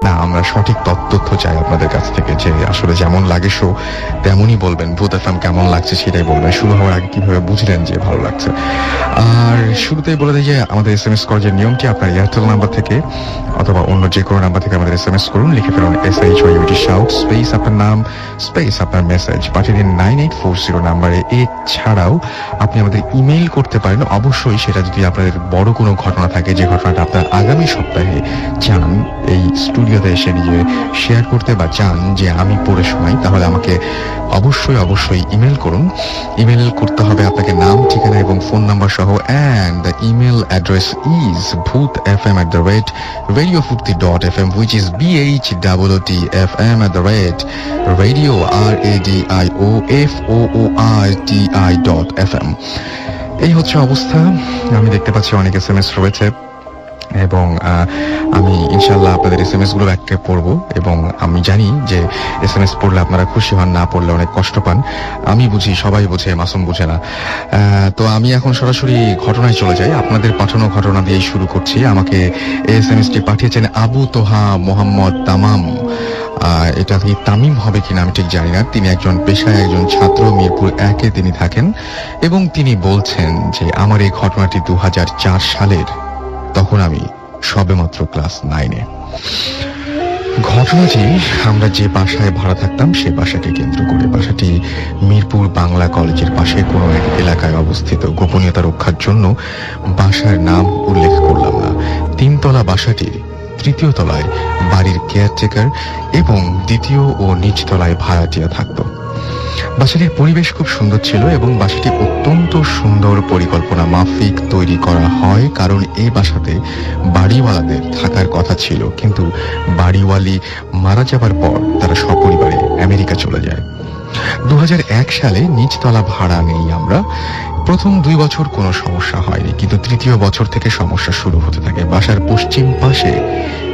না, আমরা সঠিক তথ্য চাই আপনাদের কাছ থেকে, যে আসলে যেমন লাগে শো তেমনই বলবেন। ভূত এফএম কেমন লাগছে সেটাই বলবেন। শুরু হওয়ার আগে কিভাবে বুঝলেন যে ভালো লাগছে। আর শুরুতেই বলে দিই যে আমাদের SMS করার যে নিয়মটি, আপনার এয়ারটেল নাম্বার থেকে অথবা অন্য যে কোনো নাম্বার থেকে আমাদের SMS করুন, লিখে ফেলুন SHYUT শাউট স্পেস আপনার নাম স্পেস আপনার মেসেজ, পাঠিয়ে দিন 9840 নাম্বারে। এছাড়াও আপনি আমাদের ইমেইল করতে পারেন, অবশ্যই সেটা যদি আপনাদের বড় কোনো ঘটনা থাকে, যে ঘটনাটা আপনার আগামী সপ্তাহে চান এই স্টুডিওতে এসে নিজে শেয়ার করতে, বা চান যে আমি পড়ে শোনাই, তাহলে আমাকে অবশ্যই ইমেল করুন। ইমেল করতে হবে আপনাকে নাম, ঠিকানা এবং ফোন নাম্বার সহ, and the email address is bhootfm@radiofurti.fm, which is BHOOTFM@radioforti.fm। এই হচ্ছে অবস্থা। আমি দেখতে পাচ্ছি অনেক SMS রয়েছে এবং আমি ইনশাল্লাহ আপনাদের SMS গুলো একটা পড়বো, এবং আমি জানি যে SMS পড়লে আপনারা খুশি হন, না পড়লে অনেক কষ্ট পান। আমি বুঝি, সবাই বোঝে, মাসুম বুঝে না। তো আমি এখন সরাসরি ঘটনায় চলে যাই। আপনাদের পাঠানো ঘটনা দিয়েই শুরু করছি। আমাকে SMSটি পাঠিয়েছেন আবু তোহা মোহাম্মদ তামাম। এটা কি তামিম হবে কিনা আমি ঠিক জানি না। তিনি একজন পেশায় একজন ছাত্র, মিরপুর 1-এ তিনি থাকেন, এবং তিনি বলছেন যে আমার এই ঘটনাটি 2004 সালের, তখন আমি সবেমাত্র ক্লাস 9-এ। ঘটনাটি আমরা যে বাসায় ভাড়া থাকতাম সে বাসাকে কেন্দ্র করে। বাসাটি মিরপুর বাংলা কলেজের পাশে কোনো এক এলাকায় অবস্থিত। গোপনীয়তা রক্ষার জন্য বাসার নাম উল্লেখ করলাম না। 3তলা বাসাটির 3য় তলায় বাড়ির কেয়ারটেকার এবং 2য় ও নিচতলায় ভাড়াটিয়া থাকত। বাসাটির পরিবেশ খুব সুন্দর ছিল এবং বাসাটি অত্যন্ত সুন্দর পরিকল্পনা মাফিক তৈরি করা হয়, কারণ এই বাসাতে বাড়িওয়ালাদের থাকার কথা ছিল, কিন্তু বাড়িওয়ালি মারা যাবার পর তারা সপরিবারে আমেরিকা চলে যায়। 2001 সালে নিচতলা ভাড়া নেই আমরা। প্রথম 2 বছর কোনো সমস্যা হয়নি, কিন্তু 3য় বছর থেকে সমস্যা শুরু হতে থাকে। বাসার পশ্চিম পাশে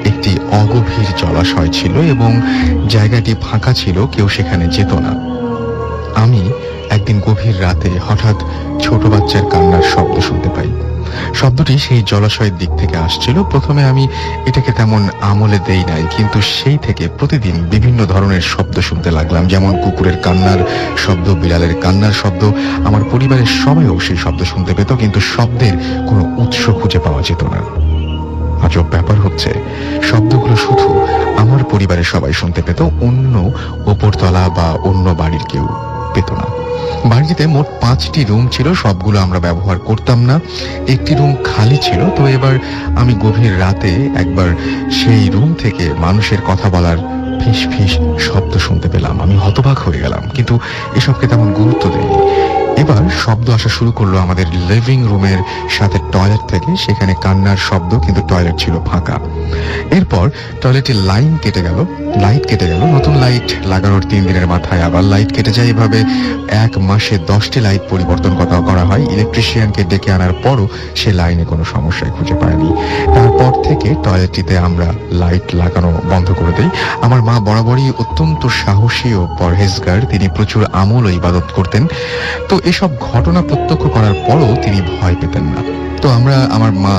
একটি অগভীর জলাশয় ছিল এবং জায়গাটি ফাঁকা ছিল, কেউ সেখানে যেত না। আমি একদিন গভীর রাতে হঠাৎ ছোট বাচ্চার কান্নার শব্দ শুনতে পাই। শব্দটি সেই জলাশয়ের দিক থেকে আসছিল। প্রথমে আমি এটাকে তেমন আমলে দেই নাই, কিন্তু সেই থেকে প্রতিদিন বিভিন্ন ধরনের শব্দ শুনতে লাগলাম, যেমন কুকুরের কান্নার শব্দ, বিড়ালের কান্নার শব্দ। আমার পরিবারের সবাইও সেই শব্দ শুনতে পেত, কিন্তু শব্দের কোনো উৎস খুঁজে পাওয়া যেত না। আজব ব্যাপার হচ্ছে, শব্দগুলো শুধু আমার পরিবারের সবাই শুনতে পেত, অন্য ওপরতলা বা অন্য বাড়ির কেউ পেত না। বাড়িতে মোট 5টি রুম ছিল, সবগুলো আমরা ব্যবহার করতাম না। একটি রুম খালি ছিল। তো এবার আমি গভীর রাতে একবার সেই রুম থেকে মানুষের কথা বলার ফিস ফিস শব্দ শুনতে পেলাম। আমি হতবাক হয়ে গেলাম, কিন্তু এসবকে তেমন গুরুত্ব দেইনি। এবার শব্দ আসা শুরু করলো আমাদের লিভিং রুমের সাথে টয়লেট থেকে। সেখানে কান্নার শব্দ, কিন্তু টয়লেট ছিল ফাঁকা। এরপর টয়লেটের লাইট কেটে গেল। নতুন লাইট লাগানোর 3 দিনের মাথায় আবার লাইট কেটে যায়। এভাবে 1 মাসে 10টি লাইট পরিবর্তন করা হয়। ইলেকট্রিশিয়ানকে ডেকে আনার পরও সে লাইনে কোনো সমস্যায় খুঁজে পায়নি। তারপর থেকে টয়লেটটিতে আমরা লাইট লাগানো বন্ধ করে দেই। আমার মা বরাবরই অত্যন্ত সাহসী ও পরহেজগার। তিনি প্রচুর আমল ও ইবাদত করতেন। তো এসব ঘটনা প্রত্যক্ষ করার পরও তিনি ভয় পেতেন না। তো আমার মা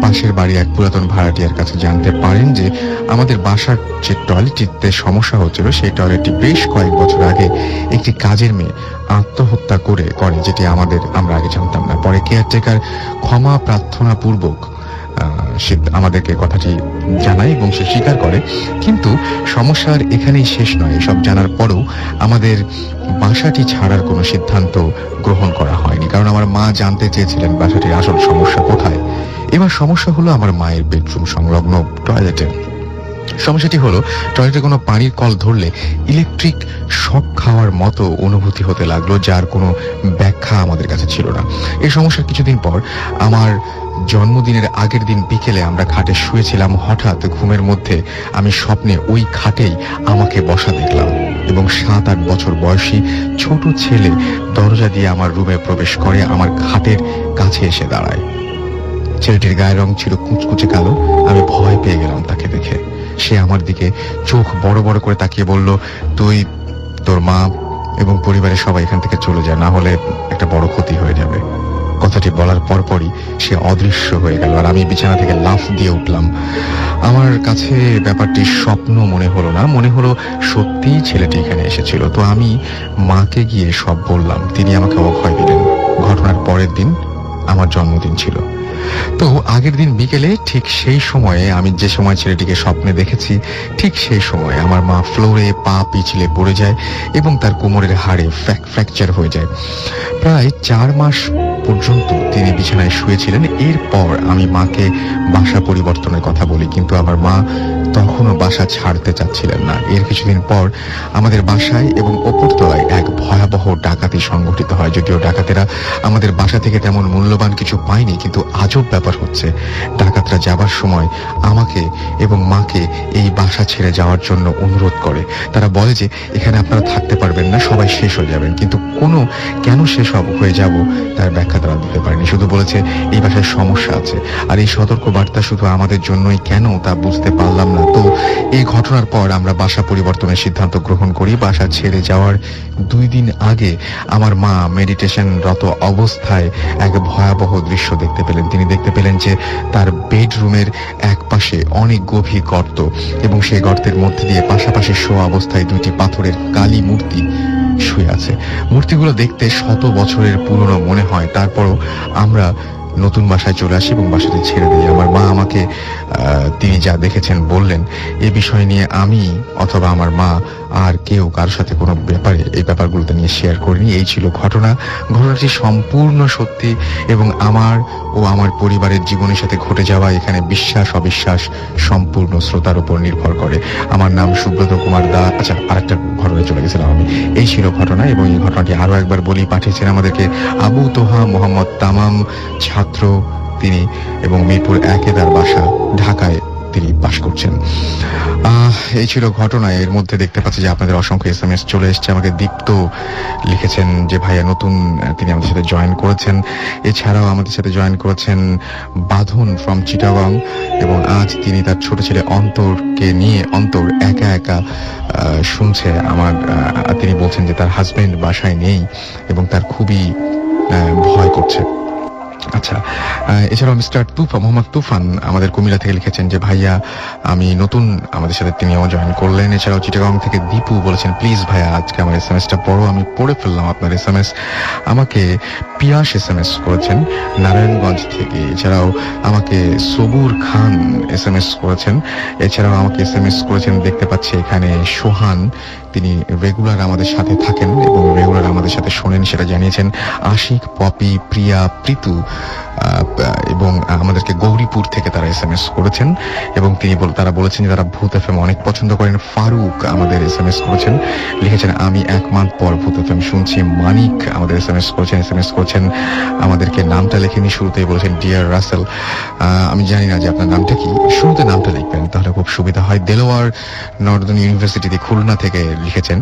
পাশের বাড়ি এক পুরাতন ভাড়াটিয়ার কাছে জানতে পারেন যে আমাদের বাসার যে টয়লেটটিতে সমস্যা হচ্ছিল, সেই টয়লেটটি বেশ কয়েক বছর আগে একটি কাজের মেয়ে আত্মহত্যা করে, যেটি আমরা আগে জানতাম না। পরে কেয়ারটেকার ক্ষমা প্রার্থনা পূর্বক সে আমাদেরকে কথাটি জানায় এবং সে স্বীকার করে। কিন্তু সমস্যার এখানেই শেষ নয়। এসব জানার পরও আমাদের বাসাটি ছাড়ার কোনো সিদ্ধান্ত গ্রহণ করা হয়নি, কারণ আমার মা জানতে চেয়েছিলেন বাসাটির আসল সমস্যা কোথায়। এবার সমস্যা হলো আমার মায়ের বেডরুম সংলগ্ন টয়লেটে। সমস্যাটি হলো, টয়লেটে কোনো পানির কল ধরলে ইলেকট্রিক শক খাওয়ার মতো অনুভূতি হতে লাগলো, যার কোনো ব্যাখ্যা আমাদের কাছে ছিল না। এই সমস্যার কিছুদিন পর আমার জন্মদিনের আগের দিন বিকেলে আমরা খাটে শুয়েছিলাম। হঠাৎ ঘুমের মধ্যে আমি স্বপ্নে ওই খাটেই আমাকে বসা দেখলাম, এবং 7-8 বছর বয়সী ছোট ছেলে দরজা দিয়ে আমার রুমে প্রবেশ করে, আমার খাটের কাছে এসে দাঁড়ায়। ছেলেটির গায়ের রং ছিল কুচকুচে কালো। আমি ভয় পেয়ে গেলাম তাকে দেখে। সে আমার দিকে চোখ বড় বড় করে তাকিয়ে বলল, তুই, তোর মা এবং পরিবারের সবাই এখান থেকে চলে যায়, না হলে একটা বড় ক্ষতি হয়ে যাবে। কথাটি বলার পরপরই সে অদৃশ্য হয়ে গেল, আর আমি বিছানা থেকে লাফ দিয়ে উঠলাম। আমার কাছে ব্যাপারটি স্বপ্ন মনে হলো না, মনে হলো সত্যিই ছেলেটি এখানে এসেছিল। তো আমি মাকে গিয়ে সব বললাম, তিনি আমাকে অভয় দিলেন। ঘটনার পরের দিন আমার জন্মদিন ছিল। তো আগের দিন বিকেলে ঠিক সেই সময়ে, আমি যে সময় ছেলেটিকে স্বপ্নে দেখেছি, ঠিক সেই সময় আমার মা ফ্লোরে পা পিছলে পড়ে যায় এবং তার কোমরের হাড়ে ফ্র্যাকচার হয়ে যায়। প্রায় 4 মাস পর্যন্ত তিনি বিছানায় শুয়েছিলেন। এরপর আমি মাকে বাসা পরিবর্তনের কথা বলি, কিন্তু আমার মা তখনও বাসা ছাড়তে চাচ্ছিলেন না। এর কিছুদিন পর আমাদের বাসায় এবং ওপরতলায় এক ভয়াবহ ডাকাতি সংঘটিত হয়। যদিও ডাকাতেরা আমাদের বাসা থেকে তেমন মূল্যবান কিছু পায়নি, কিন্তু আজব ব্যাপার হচ্ছে, ডাকাতরা যাবার সময় আমাকে এবং মাকে এই বাসা ছেড়ে যাওয়ার জন্য অনুরোধ করে। তারা বলে যে এখানে আপনারা থাকতে পারবেন না, সবাই শেষ হয়ে যাবেন। কিন্তু কেন শেষ হয়ে যাব তার ব্যাখ্যা তারা দিতে পারেনি। শুধু বলেছে এই বাসায় সমস্যা আছে, আর এই সতর্ক বার্তা শুধু আমাদের জন্যই কেন তা বুঝতে পারলাম না। তো এই ঘটনার পর আমরা বাসা পরিবর্তনের সিদ্ধান্ত গ্রহণ করি। বাসা ছেড়ে যাওয়ার 2 দিন আগে আমার মা মেডিটেশনরত অবস্থায় এক ভয়াবহ দৃশ্য দেখতে পেলেন। তিনি দেখতে পেলেন যে তার বেডরুমের এক পাশে অনেক গভীর গর্ত, এবং সেই গর্তের মধ্যে দিয়ে পাশাপাশি শোয়া অবস্থায় 2টি পাথরের কালী মূর্তি শুয়ে আছে। মূর্তিগুলো দেখতে 100 বছরের পুরনো মনে হয়। তারপরও আমরা নতুন বাসায় চলে আসি এবং বাসাটি ছেড়ে দিই। আমার মা আমাকে তিনি যা দেখেছেন বললেন। এই বিষয় নিয়ে আমি অথবা আমার মা আর কেউ কারোর সাথে কোনো এই ব্যাপারগুলোতে নিয়ে শেয়ার করিনি। এই ছিল ঘটনাটি সম্পূর্ণ সত্যি, এবং আমার ও আমার পরিবারের জীবনের সাথে ঘটে যাওয়া এখানে বিশ্বাস অবিশ্বাস সম্পূর্ণ শ্রোতার উপর নির্ভর করে। আমার নাম সুব্রত কুমার দা। আচ্ছা, আরেকটা ঘটনায় চলে গেছিলাম আমি। এই ছিল ঘটনা, এবং এই ঘটনাটি আরো একবার বলি। পাঠিয়েছেন আমাদেরকে আবু তোহা মোহাম্মদ তামাম, ছাত্র তিনি, এবং মিরপুর 1-এ তার বাসা, ঢাকায় তিনি বাস করছেন। এই ছিল ঘটনা। এর মধ্যে দেখতে পাচ্ছি যে আপনাদের অসংখ্য SMS চলে এসছে। আমাকে দীপ্ত লিখেছেন যে ভাইয়া নতুন তিনি আমাদের সাথে জয়েন করেছেন। এছাড়াও আমাদের সাথে জয়েন করেছেন বাঁধন ফ্রম চিটাগং, এবং আজ তিনি তার ছোট ছেলে অন্তরকে নিয়ে, অন্তর একা একা শুনছে তিনি বলছেন যে তার হাজবেন্ড বাসায় নেই এবং তার খুবই ভয় করছে। আচ্ছা, এছাড়াও মোহাম্মদ তুফান আমাদের কুমিল্লা থেকে লিখেছেন যে ভাইয়া আমি নতুন, আমাদের সাথে তিনিও জয়েন করলেন। এছাড়াও চিটাগং থেকে দীপু বলেছেন প্লিজ ভাইয়া আজকে আমার SMS-টা পড়ো। আমি পড়ে ফেললাম আপনার SMS। আমাকে পিয়াস SMS করেছেন নারায়ণগঞ্জ থেকে। এছাড়াও আমাকে সবুর খান SMS করেছেন। এছাড়াও আমাকে SMS করেছেন, দেখতে পাচ্ছি এখানে সোহান, তিনি রেগুলার আমাদের সাথে থাকেন এবং রেগুলার আমাদের সাথে শোনেন, সেটা জানিয়েছেন। আশিক, পপি, প্রিয়া, প্রীতু, এবং আমাদেরকে গৌরীপুর থেকে তারা SMS করেছেন, এবং তারা বলেছেন যে তারা ভূত FM অনেক পছন্দ করেন। ফারুক আমাদের SMS করেছেন, লিখেছেন আমি 1 মাস পর ভূত FM শুনছি। মানিক আমাদের SMS করেছেন আমাদেরকে, নামটা লেখেনি, শুরুতেই বলেছেন ডিয়ার রাসেল। আমি জানি না যে আপনার নামটা কি, শুরুতে নামটা লিখবেন তাহলে খুব সুবিধা হয়। দেলোয়ার নর্দার্ন ইউনিভার্সিটি খুলনা থেকে লিখেছেন,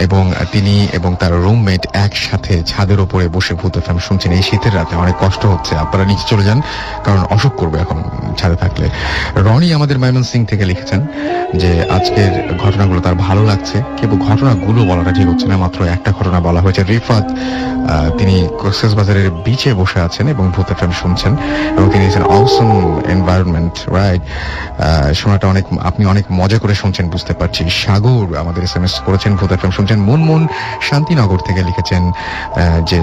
এবং তিনি এবং তার রুমমেট একসাথে ছাদের উপরে বসে ভূত FM শুনছেন। এই শীতের রাতে অনেক কষ্ট হচ্ছে, আপনারা নিচে চলে যান কারণ অসুখ করবে এখন ছাদে থাকলে। রনি আমাদের ময়মনসিংহ থেকে লিখেছেন যে আজকের ঘটনাগুলো তার ভালো লাগছে, কিন্তু ঘটনাগুলো বলাটা ঠিক হচ্ছে না, মাত্র একটা ঘটনা বলা হয়েছে। রিফাত তিনি কক্সবাজারের বিচে বসে আছেন এবং ভূত FM শুনছেন, এবং তিনি অসম এনভায়রনমেন্ট, রাইট, শোনাটা আপনি অনেক মজা করে শুনছেন বুঝতে পারছি। সাগর আমাদের SMS করেছেন, ভূত FM শুনছেন। মনমন শান্তিনগর থেকে লিখেছেন যে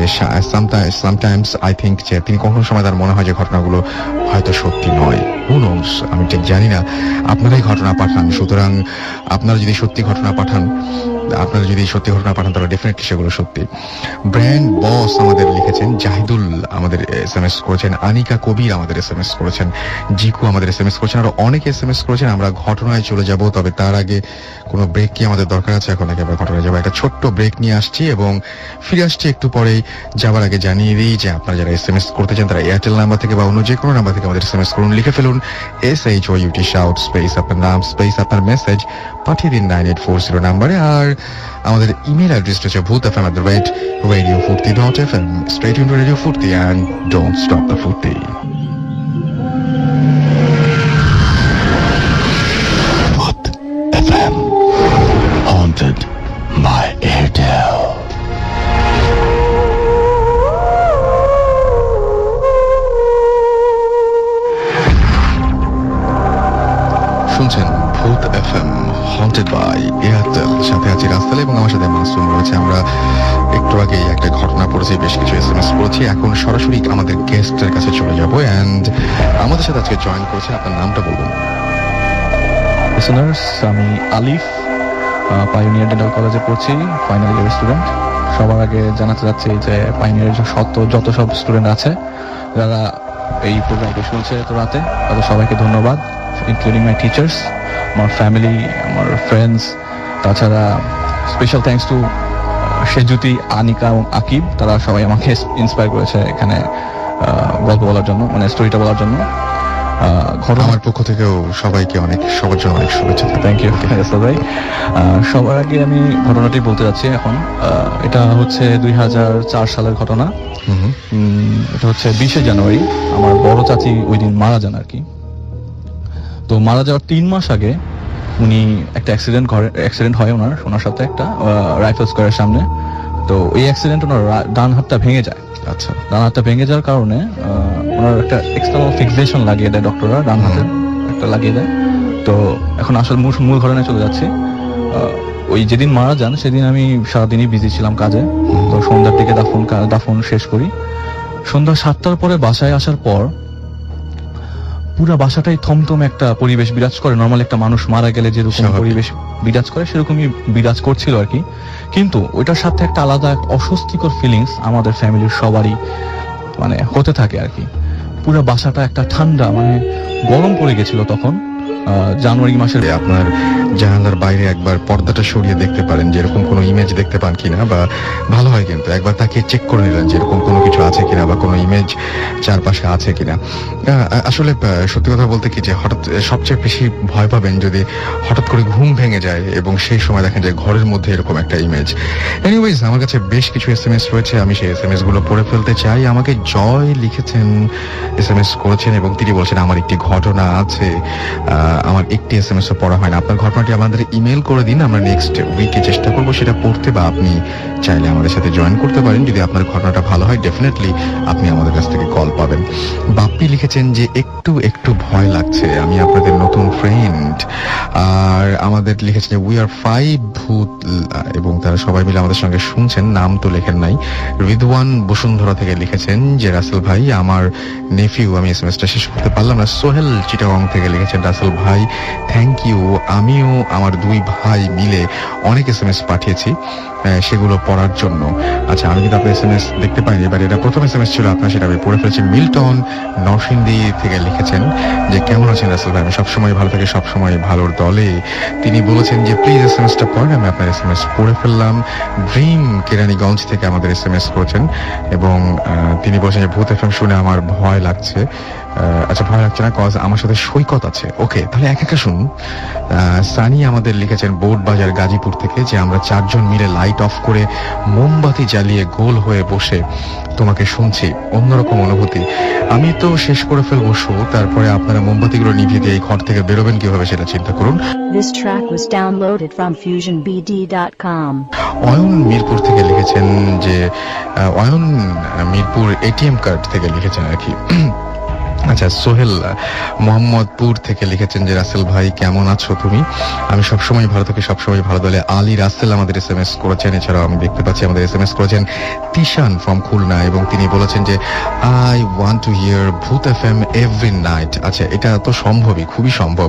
সামটাইমস আই থিঙ্ক, যে তিনি কখনো সময় তার মনে হয় যে ঘটনাগুলো হয়তো সত্যি নয়। হু নোস, আমি ঠিক জানি না। আপনারাই ঘটনা পাঠান, সুতরাং আপনারা যদি সত্যি ঘটনা পাঠান তাহলে ডেফিনেটলি সেগুলো সত্যি। ব্র্যান্ড বস আমাদের লিখেছেন। জাহিদুল আমাদের SMS করেছেন। আনিকা কবির আমাদের SMS করেছেন। জিকু আমাদের SMS করেছেন। আরো অনেক SMS করেছেন। আমরা ঘটনায় চলে যাব, তবে তার আগে কোনো ব্রেক কি আমাদের দরকার আছে? এখন আগে আমরা ঘটনায় যাবো। একটা ছোট্ট ব্রেক নিয়ে আসছি এবং ফিরে আসছি একটু পরেই। যাবার আগে জানিয়ে দিই যে আপনারা যারা SMS করতে চান তারা এয়ারটেল নাম্বার থেকে বা অন্য যে কোনো নাম্বার থেকে আমাদের SMS করুন। লিখে ফেলুন SHOUT শাউট স্পেস আপনার নাম স্পেস আপনার মেসেজ, পাঠিয়ে দিন 9840 নাম্বারে। আর আমাদের ইমেল অ্যাড্রেস হচ্ছে bhutfm@radiofurti.fm। Stay tuned to Radio Furti and don't stop the Furti. Bhut FM, haunted by Airtel. শুনছেন ভূত এফএম হন্টেড বাই এয়ারটেল, সাথে আছি রাস্তাল এবং আমার সাথে মাসুম রয়েছে। আমরা একটু আগে একটা ঘটনা পড়েছি, বেশ কিছু এসএমএস করেছি, এখন সরাসরি আমাদের গেস্টের কাছে চলে যাব। অ্যান্ড আমাদের সাথে আজকে জয়েন করেছেন, আপনার নামটা বলুন। লিসনার্স, আমি আলিফ, পাইওনিয়ার ডেন্টাল কলেজে পড়ছি, ফাইনাল ইয়ার স্টুডেন্ট। সবার আগে জানাতে চাচ্ছি যে পাইওনিয়ার যত সব স্টুডেন্ট আছে যারা এই প্রোগ্রামকে শুনছে তো রাতে, তাদের সবাইকে ধন্যবাদ, ইনক্লুডিং মাই টিচার্স, আমার ফ্যামিলি, আমার ফ্রেন্ডস। তাছাড়া special thanks to Sejuti, Anika এবং আকিব, তারা সবাই আমাকে ইন্সপায়ার করেছে এখানে গল্প বলার জন্য, মানে স্টোরিটা বলার জন্য। আমার পক্ষ থেকেও সবাইকে সবার জন্য অনেক শুভেচ্ছা। থ্যাংক ইউ ভাই। সবার আগে আমি ঘটনাটি বলতে যাচ্ছি এখন। এটা হচ্ছে 2004 সালের ঘটনা। এটা হচ্ছে 20শে জানুয়ারি। আমার বড় চাচি ওই দিন মারা যান আর কি। তো মারা যাওয়ার 3 মাস আগে উনি একটা অ্যাক্সিডেন্ট হয় ওনার সাথে একটা রাইফেল স্কোয়ারের সামনে। তো ওই অ্যাক্সিডেন্ট ওনার ডান হাতটা ভেঙে যায়। আচ্ছা, ডান হাতটা ভেঙে যাওয়ার কারণে ওনার একটা এক্সটার্নাল ফিক্সেশন লাগিয়ে দেয় ডক্টররা, ডান হাতে একটা লাগিয়ে দেয়। তো এখন আসলে মূল ঘটনায় চলে যাচ্ছে। ওই যেদিন মারা যান সেদিন আমি সারাদিনই বিজি ছিলাম কাজে। তো সন্ধ্যার দিকে দাফন শেষ করি। সন্ধ্যা 7টার পরে বাসায় আসার পর পুরো বাসাটাই থমথম একটা পরিবেশ বিরাজ করে। নর্মাল একটা মানুষ মারা গেলে যেরকম পরিবেশ বিরাজ করে সেরকমই বিরাজ করছিল আর কি। কিন্তু ওইটার সাথে একটা আলাদা অস্বস্তিকর ফিলিংস আমাদের ফ্যামিলির সবারই মানে হতে থাকে আর কি। পুরো বাসাটা একটা ঠান্ডা, মানে গরম পড়ে গেছিল তখন জানুয়ারি মাসের। আপনার জানালার বাইরে একবার পর্দাটা সরিয়ে দেখতে পারেন যে এরকম কোনো ইমেজ দেখতে পান কিনা, বা ভালো হয় কিন্তু একবার তাকে চেক করে নিলেন যে এরকম কোনো কিছু আছে কিনা বা কোনো ইমেজ চারপাশে আছে কিনা। আসলে সত্যি কথা বলতে কি যে হঠাৎ সবচেয়ে বেশি ভয় পাবেন যদি হঠাৎ করে ঘুম ভেঙে যায় এবং সেই সময় দেখেন যে ঘরের মধ্যে এরকম একটা ইমেজ। এনিওয়েজ, আমার কাছে বেশ কিছু এসএমএস রয়েছে, আমি সেই এসএমএস গুলো পড়ে ফেলতে চাই। আমাকে জয় লিখেছেন, এসএমএস করেছেন এবং তিনি বলছেন আমার একটি ঘটনা আছে। আমার একটি এসএমএস ও পড়া হয় না। আপনার ঘটনাটি আমাদের ইমেল করে দিন, আমরা নেক্সট উইকে চেষ্টা করবো সেটা পড়তে, বা আপনি চাইলে আমাদের সাথে জয়েন করতে পারেন। যদি আপনার ঘটনাটা ভালো হয় ডেফিনেটলি আপনি আমাদের কাছ থেকে কল পাবেন। বাপ্পি লিখেছেন যে একটু ভয় লাগছে, আমি আপনাদের নতুন ফ্রেন্ড। আর আমাদের লিখেছেন যে উই আর 5 ভূত, এবং তারা সবাই মিলে আমাদের সঙ্গে শুনছেন, নাম তো লেখেন নাই। রিদওয়ান বসুন্ধরা থেকে লিখেছেন যে রাসেল ভাই আমার নেফিউ, আমি এসএমএসটা শেষ করতে পারলাম না। সোহেল চিটাগং থেকে লিখেছেন রাসেল ভাই থ্যাংক ইউ, আমিও আমার 2 ভাই মিলে অনেক এসএমএস পাঠিয়েছি সেগুলো পড়ার জন্য। আচ্ছা, আমি কিন্তু আপনার এসএমএস দেখতে পাইনি, এবার এটা প্রথম এসএমএস ছিল আপনার, সেটা আমি পড়ে ফেলেছি। মিল্টন নরসিংদী থেকে লিখেছেন যে কেমন আছেন রাসেল ভাই, আমি সবসময় ভালো থাকি, সবসময় ভালোর দলে। তিনি বলেছেন যে প্লিজ এসএমএসটা পড়েন, আমি আপনার এসএমএস পড়ে ফেললাম। ড্রিম কেরানীগঞ্জ থেকে আমাদের এসএমএস করেছেন এবং তিনি বলছেন যে ভূত এফএম শুনে আমার ভয় লাগছে। আচ্ছা, ভয় লাগছে না, কজ আমার সাথে সৈকত আছে। ওকে, তাহলে একা শুনুন। সানি আমাদের লিখেছেন বোর্ড বাজার গাজীপুর থেকে যে আমরা 4 জন মিলে লাইট অফ করে মোমবাতি জ্বালিয়ে গোল হয়ে বসে তোমাকে শুনছি, অন্যরকম অনুভূতি। আমি তো শেষ করে ফেলবো শো, তারপরে আপনারা মোমবাতিগুলো নিভিয়ে দিয়ে এই ঘর থেকে বেরোবেন কিভাবে সেটা চিন্তা করুন। This track was downloaded from fusionbd.com. Ayan Mirpur থেকে লিখেছেন যে অয়ন মিরপুর এটিএম কার্ড থেকে লিখেছেন আর কি। আচ্ছা, সোহেল মোহাম্মদপুর থেকে লিখেছেন যে রাসেল ভাই কেমন আছো তুমি, আমি সবসময় ভালো থাকি, সবসময় ভালো দলে। আলী রাসেল আমাদের এসএমএস করেছেন। এছাড়াও আমি দেখতে পাচ্ছি আমাদের এসএমএস করেছেন তিশান ফ্রম খুলনা এবং তিনি বলেছেন যে আই ওয়ান্ট টু হিয়ার ভূত এফএম এভরি নাইট। আচ্ছা, এটা তো সম্ভবই, খুবই সম্ভব।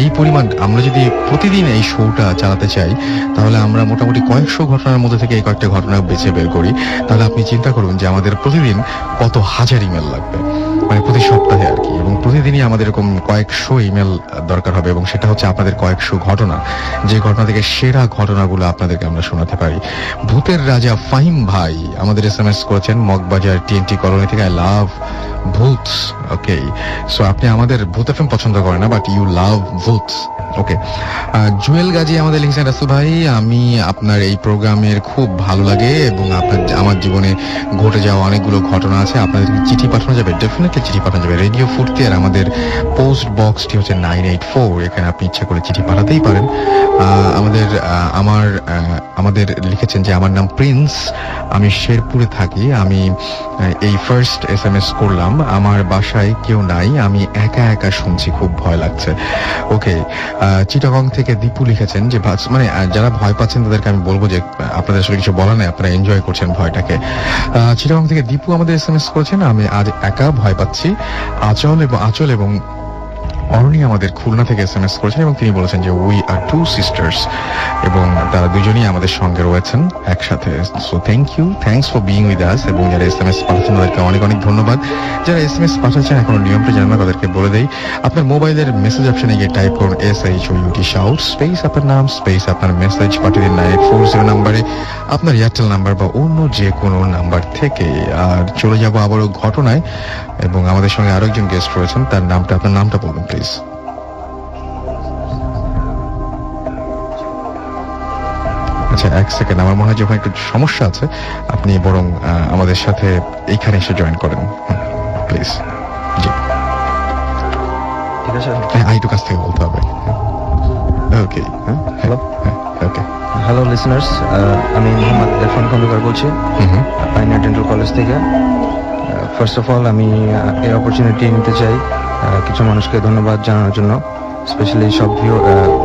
এই পরিমাণ আমরা যদি প্রতিদিন এই শোটা চালাতে চাই তাহলে আমরা মোটামুটি কয়েকশো ঘটনার মধ্যে থেকে এই কয়েকটা ঘটনা বেছে বের করি। তাহলে আপনি চিন্তা করুন যে আমাদের প্রতিদিন কত হাজার ইমেল লাগবে, মানে প্রতি সপ্তাহে আর কি, এবং প্রতিদিনই আমাদের এরকম কয়েকশো ইমেল দরকার হবে এবং সেটা হচ্ছে আপনাদের কয়েকশো ঘটনা, যে ঘটনা থেকে সেরা ঘটনাগুলো আপনাদেরকে আমরা শোনাতে পারি। ভূতের রাজা ফাহিম ভাই আমাদের এসএমএস করেছেন মগবাজার টিএনটি কলোনি থেকে। আই লাভ ভূত। ওকে, সো আপনি আমাদের ভূত এফএম পছন্দ করেন না, বাট ইউ লাভ ভূত। ওকে, জুয়েল গাজী আমাদের লিখেছেন, রাসেল ভাই আমি আপনার এই প্রোগ্রামের খুব ভালো লাগে এবং আমার জীবনে ঘটে যাওয়া অনেকগুলো ঘটনা আছে, আপনাদের চিঠি পাঠানো যাবে? ডেফিনেটলি চিঠি পাঠানো যাবে। রেডিও ফুর্তি আর আমাদের পোস্ট বক্সটি হচ্ছে 984, এখানে আপনি ইচ্ছা করে চিঠি পাঠাতেই পারেন। আমাদের লিখেছেন যে আমার নাম প্রিন্স, আমি শেরপুরে থাকি, আমি এই ফার্স্ট SMS করলাম, আমার বাসায় কেউ নাই, আমি একা একা শুনছি, খুব ভয় লাগছে। ওকে, চিটাগং থেকে দীপু লিখেছেন যে মানে যারা ভয় পাচ্ছেন তাদেরকে আমি বলবো যে আপনাদের আসলে কিছু বলা নেই, আপনারা এনজয় করছেন ভয়টাকে। চিটাগং থেকে দীপু আমাদের SMS করেছেন, আমি আজ একা ভয় পাচ্ছি। আচল এবং অরণি আমাদের খুলনা থেকে SMS করেছেন এবং তিনি বলেছেন যে উই আর টু সিস্টার্স এবং তারা দুজনেই আমাদের সঙ্গে রয়েছেন একসাথে। So thanks for being with us. এবং যারা SMS পাঠাচ্ছেন তাদেরকে অনেক অনেক ধন্যবাদ। যারা SMS পাঠাচ্ছেন এখনো নিয়মটা জানেন না তাদেরকে বলে দেই, আপনার মোবাইলের মেসেজ অপশনে গিয়ে টাইপ করুন SHOUT শাউট স্পেস আপনার নাম স্পেস আপনার মেসেজ পাঠিয়ে দিন 9840 নাম্বারে, আপনার এয়ারটেল নাম্বার বা অন্য যে কোনো নাম্বার থেকে। আর চলে যাব আবারও ঘটনায়, এবং আমাদের সঙ্গে আরো একজন গেস্ট রয়েছেন, তার নামটা, আপনার নামটা বলুন প্লিজ। আচ্ছা, এক সেকেন্ড, আমার মনে হয় যে ওখানে একটু সমস্যা আছে, আপনি বরং আমাদের সাথে এইখানে এসে জয়েন করেন প্লিজ। জি, ঠিক আছে। আইটু কাছ থেকে বলতে হবে। ওকে, হ্যালো ওকে, হ্যালো লিসনার্স, আমি মোহাম্মদ ইরফান খন্দকার বলছি পাইনিয়ার ডেন্টাল কলেজ থেকে। ফার্স্ট অফ অল আমি এই অপরচুনিটি নিতে চাই কিছু মানুষকে ধন্যবাদ জানানোর জন্য, স্পেশালি সব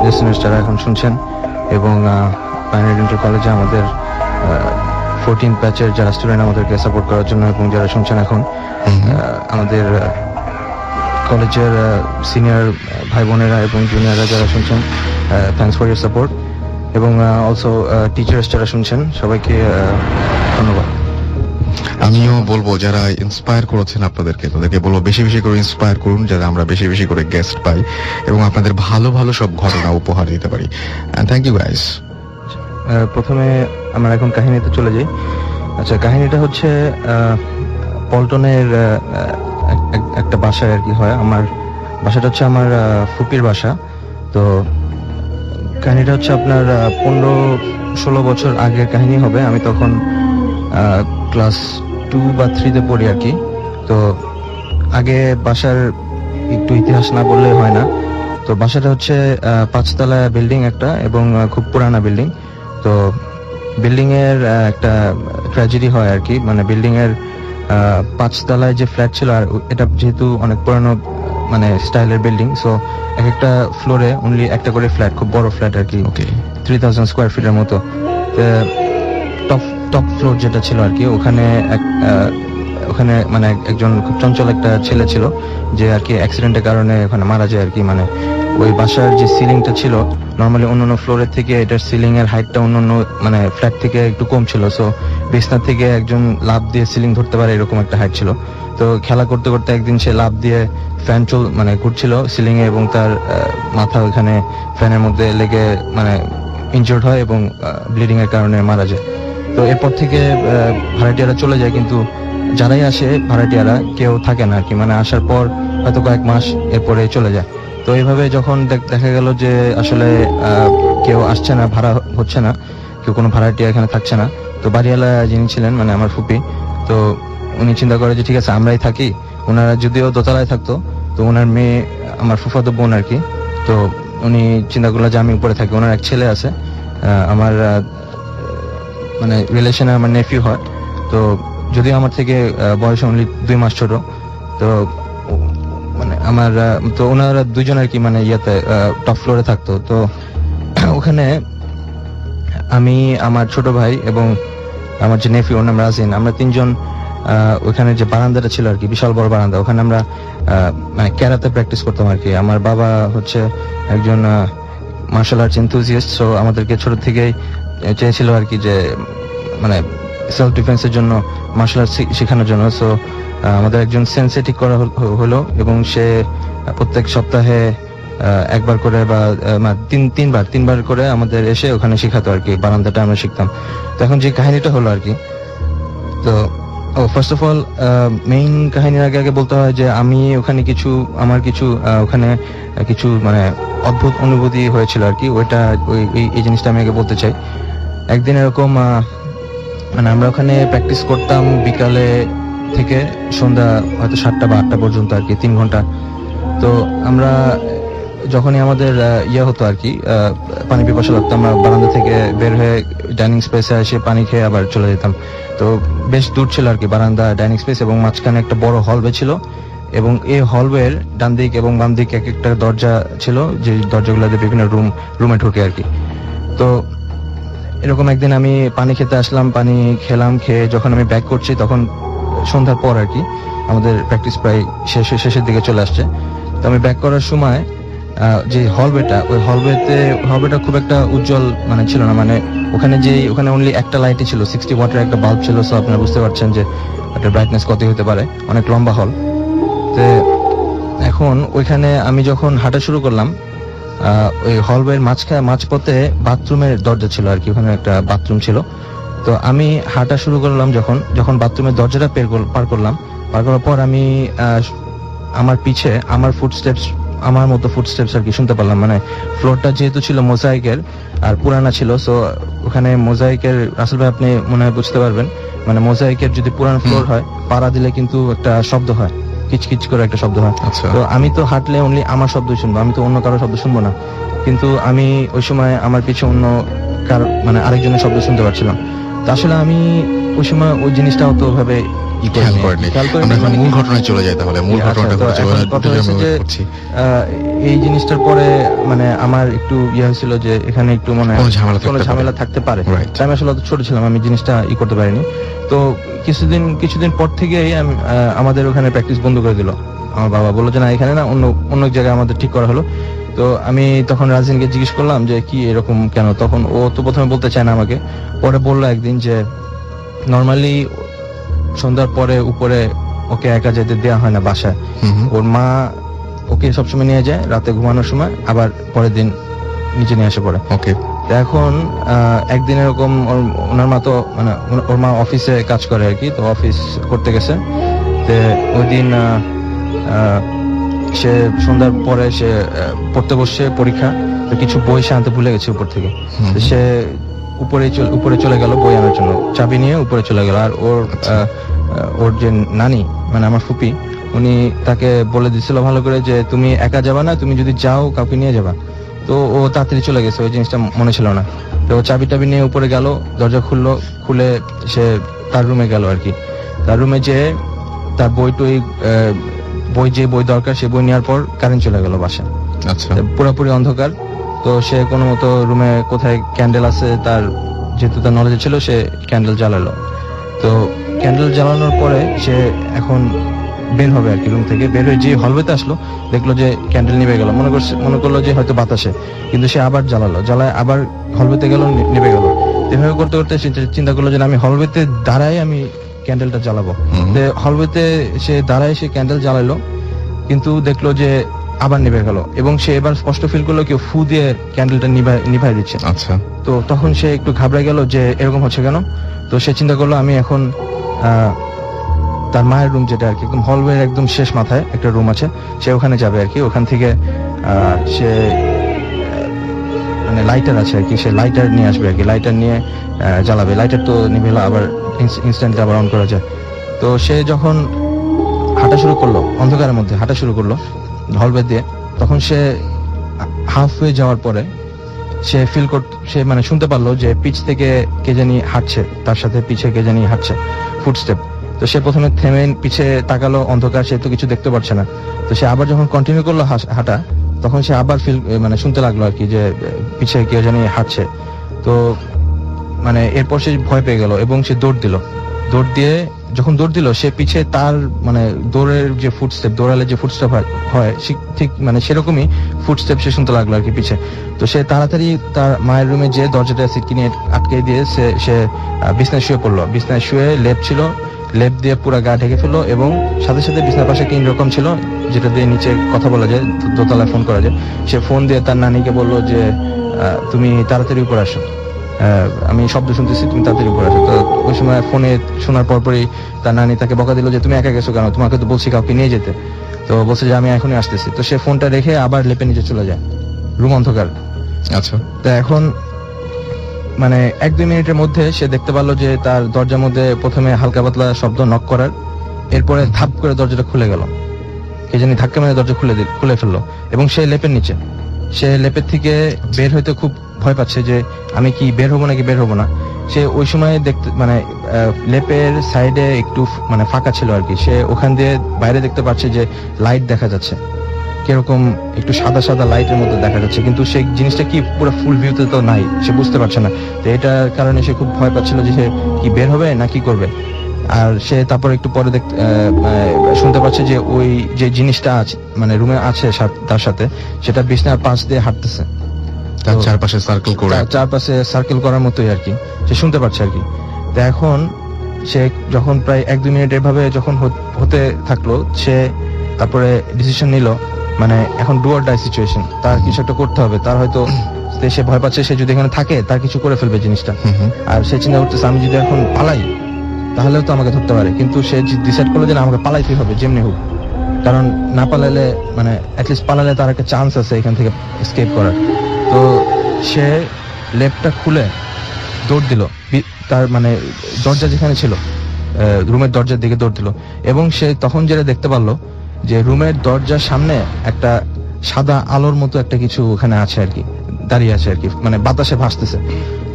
লিসনার্স যারা এখন শুনছেন, এবং পাইনিয়ার ডেন্টাল কলেজে আমাদের 14 ব্যাচের যারা স্টুডেন্ট আমাদেরকে সাপোর্ট করার জন্য, এবং যারা শুনছেন এখন আমাদের কলেজের সিনিয়র ভাই বোনেরা এবং জুনিয়ররা যারা শুনছেন, থ্যাঙ্কস ফর ইউর সাপোর্ট। এবং অলসো টিচার্স যারা শুনছেন সবাইকে ধন্যবাদ। আমিও বলবো যারা ইন্সপায়ার করেছেন আপনাদেরকে, তাদেরকে বলবো বেশি বেশি করে ইন্সপায়ার করুন, যাতে আমরা বেশি বেশি করে গেস্ট পাই এবং আপনাদের ভালো ভালো সব ঘটনা উপহার দিতে পারি। Thank you guys. প্রথমে আমরা এখন কাহিনীতে চলে যাই। আচ্ছা, কাহিনীটা হচ্ছে পল্টনের একটা বাসায় আর কি হয়। আমার বাসাটা হচ্ছে আমার ফুপির বাসা। তো কাহিনীটা হচ্ছে আপনার 15-16 বছর আগের কাহিনী হবে। আমি তখন ক্লাস 2 বা 3-তে পড়ি আর কি। তো আগে বাসার একটু ইতিহাস না বললে হয় না। তো বাসাটা হচ্ছে 5তলা বিল্ডিং একটা, এবং খুব পুরানা বিল্ডিং। তো বিল্ডিং এর একটা ট্র্যাজেডি হয় আর কি, মানে বিল্ডিং এর 5তলায় যে ফ্ল্যাট ছিল, আর এটা যেহেতু অনেক পুরানো মানে স্টাইলের বিল্ডিং, সো এক একটা ফ্লোরে অনলি একটা করে ফ্ল্যাট, খুব বড় ফ্ল্যাট আর কি, 3000 স্কোয়ার ফিটের মতো। টপ ফ্লোর যেটা ছিল আর কি, ওখানে মানে একজন খুব চঞ্চল একটা ছেলে ছিল যে আর কি অ্যাক্সিডেন্টের কারণে ওখানে মারা যায় আর কি। মানে ওই বাসার যে সিলিংটা ছিল নর্মালি অন্যান্য ফ্লোরের থেকে এটার সিলিং এর হাইটটা অন্যান্য মানে ফ্ল্যাট থেকে একটু কম ছিল। সো বিছনা থেকে একজন লাফ দিয়ে সিলিং ধরতে পারে এরকম একটা হাইট ছিল। তো খেলা করতে করতে একদিন সে লাফ দিয়ে ফ্যান মানে ঘুরছিল সিলিং এ, এবং তার মাথা ওখানে ফ্যানের মধ্যে লেগে মানে ইনজুর্ড হয় এবং ব্লিডিং এর কারণে মারা যায়। তো এরপর থেকে ভাড়াটিয়ারা চলে যায়, কিন্তু যারাই আসে ভাড়াটিয়ারা কেউ থাকে না আর কি। মানে আসার পর হয়তো কয়েক মাস এরপরে চলে যায়। তো এইভাবে যখন দেখা গেল যে আসলে কেউ আসছে না, ভাড়া হচ্ছে না, কেউ কোনো ভাড়াটিয়া এখানে থাকছে না, তো বাড়িওয়ালা যিনি ছিলেন মানে আমার ফুপি, তো উনি চিন্তা করে যে ঠিক আছে আমরাই থাকি। ওনারা যদিও দোতলায় থাকতো, তো ওনার মেয়ে আমার ফুফাতো বোন আর কি, তো উনি চিন্তা করলো যে আমি উপরে থাকি। ওনার এক ছেলে আছে, আমার মানে রিলেশনে আমার নেফিউ হয়। তো যদিও আমার থেকে বয়স অনলি 2 মাস ছোট, তো মানে আমার তো ওনারা দুজন আর কি মানে ইয়েতে টপ ফ্লোরে থাকতো। তো ওখানে আমি, আমার ছোট ভাই এবং আমার যে নেফিউ, ওর নাম রাজিন, আমরা 3 জন ওখানে যে বারান্দাটা ছিল আর কি, বিশাল বড় বারান্দা, ওখানে আমরা মানে ক্যারাতে প্র্যাকটিস করতাম আর কি। আমার বাবা হচ্ছে একজন মার্শাল আর্টস এনথুজিয়াস্ট, সো আমাদেরকে ছোট থেকেই চেয়েছিল আর কি যে মানে সেলফ ডিফেন্সের জন্য, মার্শাল আর্টস শেখানোর জন্য। সো আমাদের একজন সেন্সে ঠিক করা হলো, এবং সে প্রত্যেক সপ্তাহে একবার করে বা তিনবার করে আমাদের এসে ওখানে শেখাতো আর কি, বারান্দাটা আমরা শিখতাম। তো এখন যে কাহিনীটা হলো আর কি, তো ফার্স্ট অফ অল মেইন কাহিনীর আগে আগে বলতে হয় যে আমি ওখানে আমার কিছু ওখানে কিছু মানে অদ্ভুত অনুভূতি হয়েছিল আর কি, ওইটা এই জিনিসটা আমি আগে বলতে চাই। একদিন এরকম মানে আমরা ওখানে প্র্যাকটিস করতাম বিকালে থেকে সন্ধ্যা হয়তো 7টা বা 8টা পর্যন্ত আর কি, 3 ঘন্টা। তো আমরা যখনই আমাদের ইয়ে হতো আর কি, পানি পিপাসা লাগতো, আমরা বারান্দা থেকে বের হয়ে ডাইনিং স্পেসে এসে পানি খেয়ে আবার চলে যেতাম। তো বেশ দূর ছিল আর কি বারান্দা, ডাইনিং স্পেস, এবং মাঝখানে একটা বড় হলওয়ে ছিল, এবং এই হলওয়ের ডান দিক এবং বাম দিক এক একটা দরজা ছিল, যে দরজাগুলোতে বিভিন্ন রুমে ঢুকে আর কি। তো এরকম একদিন আমি পানি খেতে আসলাম, পানি খেলাম, খেয়ে যখন আমি ব্যাক করছি তখন সন্ধ্যার পর আর কি, আমাদের প্র্যাকটিস প্রায় শেষের দিকে চলে আসছে। তো আমি ব্যাক করার সময় যে হলওয়েটা, ওই হলওয়েটা খুব একটা উজ্জ্বল মানে ছিল না, মানে ওখানে অনলি একটা লাইটই ছিল, 60 ওয়াটের একটা বাল্ব ছিল। সো আপনারা বুঝতে পারছেন যে একটা ব্রাইটনেস কত হতে পারে, অনেক লম্বা হল। তো এখন ওইখানে আমি যখন হাঁটা শুরু করলাম, ওই হলওয়ের মাঝপথে বাথরুমের দরজা ছিল আর কি, ওখানে একটা বাথরুম ছিল। তো আমি হাঁটা শুরু করলাম, যখন বাথরুমের দরজাটা পার করার পর আমি আমার পিছে আমার মতো ফুটস্টেপস আর কি শুনতে পারলাম। মানে ফ্লোরটা যেহেতু ছিল মোজাইকের আর পুরানা ছিল, সো ওখানে মোজাইকের, আসল ভাই আপনি মনে হয় বুঝতে পারবেন, মানে মোজাইকের যদি পুরান ফ্লোর হয়, পাড়া দিলে কিন্তু একটা শব্দ হয়, কিচকিচ করে একটা শব্দ হয়। আচ্ছা। তো আমি তো হাঁটলে অনলি আমার শব্দই শুনবো, আমি তো অন্য কারো শব্দ শুনবো না। কিন্তু আমি ওই সময় আমার পিছে অন্য মানে আরেকজনের শব্দ শুনতে পাচ্ছিলাম। তো আসলে আমি ওই সময় ওই জিনিসটা অত ভাবে খেয়াল করেনি। আমরা এখন মূল ঘটনায় চলে যাই তাহলে। মূল ঘটনাটা হচ্ছে এই জিনিসটার পরে মানে আমার একটু ইয়ে হয়েছিল যে এখানে একটু মনে হয় কোনো ঝামেলা থাকতে পারে। আমি আসলে অত ছোট ছিলাম, আমি জিনিসটা করতে পারিনি। তো কিছুদিন পর থেকেই আমাদের ওখানে প্র্যাকটিস বন্ধ করে দিল। আমার বাবা বললো যে না, এখানে না, অন্য জায়গায় আমাদের ঠিক করা হলো। তো আমি তখন রাজিনকে জিজ্ঞেস করলাম যে কি এরকম কেন, তখন ও তো প্রথমে বলতে চায় না আমাকে, পরে বললো একদিন যে নর্মালি সন্ধ্যার পরে উপরে ওকে একা যেতে দেওয়া হয় না বাসায়, ওর মা ওকে সবসময় নিয়ে যায় রাতে ঘুমানোর সময়, আবার পরের দিন নিচে নিয়ে আসে পড়ে। ওকে। এখন একদিন এরকম ওনার মা তো মানে ওর মা অফিসে কাজ করে আর কি, তো অফিস করতে গেছে। তো ওই দিন সে সন্ধ্যার পরে সে পড়তে বসছে পরীক্ষা, তো কিছু বই সে আনতে ভুলে গেছে উপর থেকে। সে উপরে চলে গেল বই আনার জন্য, চাবি নিয়ে উপরে চলে গেল। আর ওর যে নানি মানে আমার ফুপি, উনি তাকে বলে দিছিল ভালো করে যে তুমি একা যাবা না, তুমি যদি যাও কাউকে নিয়ে যাবা। তো ও তাড়াতাড়ি চলে গেছে, ওই জিনিসটা মনে ছিল না। তো চাবি নিয়ে উপরে গেল, দরজা খুলে সে তার রুমে গেল আর কি। তার রুমে যে তার যে বই দরকার সে বই নেওয়ার পর কারেন্ট চলে গেল বাসায়। আচ্ছা। পুরোপুরি অন্ধকার। তো সে কোনো মতো রুমে কোথায় ক্যান্ডেল আছে, যেহেতু তার নলেজে ছিল, সে ক্যান্ডেল জ্বালালো। তো ক্যান্ডেল জ্বালানোর পরে সে এখন বের হবে আর কি, রুম থেকে বের হয়ে যে হলওয়েতে আসলো, দেখলো যে ক্যান্ডেল নিভে গেল, মনে করলো যে হয়তো বাতাসে, কিন্তু সে আবার জ্বালায়, আবার হলওয়েতে গেল, নিভে গেল। এভাবে করতে করতে সে চিন্তা করলো যে আমি হলওয়েতে দাঁড়ায় আমি ক্যান্ডেলটা জ্বালাবো। হলওয়েতে সে দাঁড়ায় সে ক্যান্ডেল জ্বালালো, কিন্তু দেখলো যে আবার নিভে গেল, এবং সে এবার স্পষ্ট ফিল করলো কেউ ফু দিয়ে ক্যান্ডেলটা নিভাই দিচ্ছে। আচ্ছা। তো তখন সে একটু ঘাবড়ে গেল যে এরকম হচ্ছে কেন। তো সে চিন্তা করলো আমি এখন তার মায়ের রুম, যেটা আর কি একদম হলওয়ের একদম শেষ মাথায় একটা রুম আছে, সে ওখানে যাবে আর কি। ওখান থেকে সে মানে লাইটার আছে আর কি, সে লাইটার নিয়ে আসবে আর কি, লাইটার নিয়ে জ্বালাবে। লাইটার তো নিভে আবার ইনস্ট্যান্টলি আবার অন করা যায়। তো সে যখন হাঁটা শুরু করলো, অন্ধকারের মধ্যে হাঁটা শুরু করলো হলওয়ে দিয়ে, তখন সে হাফওয়ে যাওয়ার পরে সে মানে শুনতে পারলো যে পিছ থেকে কে জানি হাঁটছে, তার সাথে পিছে কে জানি হাঁটছে, ফুটস্টেপ। তো সে প্রথমে থেমে পিছে তাকালো, অন্ধকার, সে তো কিছু দেখতে পারছে না। তো সে আবার যখন কন্টিনিউ করলো হাঁটা, তখন সে আবার মানে শুনতে লাগলো আর কি যে পিছে কে জানি হাঁটছে। তো মানে এরপর সে ভয় পেয়ে গেল এবং সে দৌড় দিল। সে পিছে তার মানে দৌড়ালে যে ফুটস্টেপ হয় ঠিক মানে সেরকমই ফুটস্টেপ সে শুনতে লাগলো আর কি পিছে। তো সে তাড়াতাড়ি তার মায়ের রুমে যে দরজাটা সিটকি নিয়ে আটকে দিয়ে সে বিছনায় শুয়ে পড়লো। বিছনায় শুয়ে লেপ দিয়ে পুরো গা ঢেকে ফেললো, এবং সাথে সাথে বিছনার পাশে একটা ইন্টারকম ছিল যেটা দিয়ে নিচে কথা বলা যায়, দোতলায় ফোন করা যায়। সে ফোন দিয়ে তার নানিকে বললো যে তুমি তাড়াতাড়ি উপরে আসো। আমি শব্দ শুনতেছি, তুমি তাড়াতাড়ি উপরে আসো। তো ওই সময় ফোনে শোনার পরপরই তার নানি তাকে বকা দিল যে তুমি একা গেছো কেন, তোমাকে তো বলছি কাউকে নিয়ে যেতে। তো বলছে যে আমি এখনই আসতেছি। তো সে ফোনটা রেখে আবার লেপে নিচে চলে যায়, রুম অন্ধকার। আচ্ছা, তো এখন মানে 1-2 মিনিটের মধ্যে সে দেখতে পারলো যে তার দরজার মধ্যে প্রথমে হালকা পাতলা শব্দ নক করার, এরপরে ধাপ করে দরজাটা খুলে গেল। কে জানি ধাক্কা মেরে দরজা খুলে ফেললো এবং সে লেপের নিচে। সে লেপের থেকে বের হইতে খুব ভয় পাচ্ছে যে আমি কি বের হবো নাকি বের হবো না। সে ওই সময় দেখতে মানে লেপের সাইডে একটু মানে ফাঁকা ছিল আর কি, সে ওখান দিয়ে বাইরে দেখতে পাচ্ছে যে লাইট দেখা যাচ্ছে, কিরকম একটু সাদা সাদা লাইটের মতো দেখা যাচ্ছে, কিন্তু সেই জিনিসটা কি পুরো ফুল ভিউতে তো নাই, সে বুঝতে পারছে না। তো এটার কারণে সে খুব ভয় পাচ্ছিল যে সে কি বের হবে না কি করবে। আর সে তারপর একটু পরে শুনতে পাচ্ছে যে ওই যে জিনিসটা আছে মানে রুমে আছে তার সাথে, সেটা বিছনার পাশ দিয়ে হাঁটতেছে, তার চারপাশে সার্কেল করে। চারপাশে সার্কেল করার মতোই আর কি, সে শুনতে পাচ্ছে আর কি। তো এখন সে যখন প্রায় 1-2 মিনিট এভাবে যখন হতে থাকলো, সে তারপরে ডিসিশন নিল মানে এখন ডু অর ডাই সিচুয়েশন, তার কিছু একটা করতে হবে। তার হয়তো সে ভয় পাচ্ছে, সে যদি এখানে থাকে তার কিছু করে ফেলবে জিনিসটা। আর সে চিন্তা করতেছে আমি যদি এখন পালাই তাহলেও তো আমাকে ধরতে পারে, কিন্তু সে ডিসাইড করলো যে না, আমাকে পালাইতেই হবে যেমনি হোক, কারণ না পালালে মানে অ্যাটলিস্ট পালালে তার একটা চান্স আছে এখান থেকে এসকেপ করার। তো সে লেপটা খুলে দৌড় দিল তার মানে দরজা যেখানে ছিল, রুমের দরজার দিকে দৌড় দিল। এবং সে তখন যেটা দেখতে পারলো যে রুমের দরজার সামনে একটা সাদা আলোর মতো একটা কিছু ওখানে আছে আর কি, দাঁড়িয়ে আছে আর কি, মানে বাতাসে ভাসতেছে।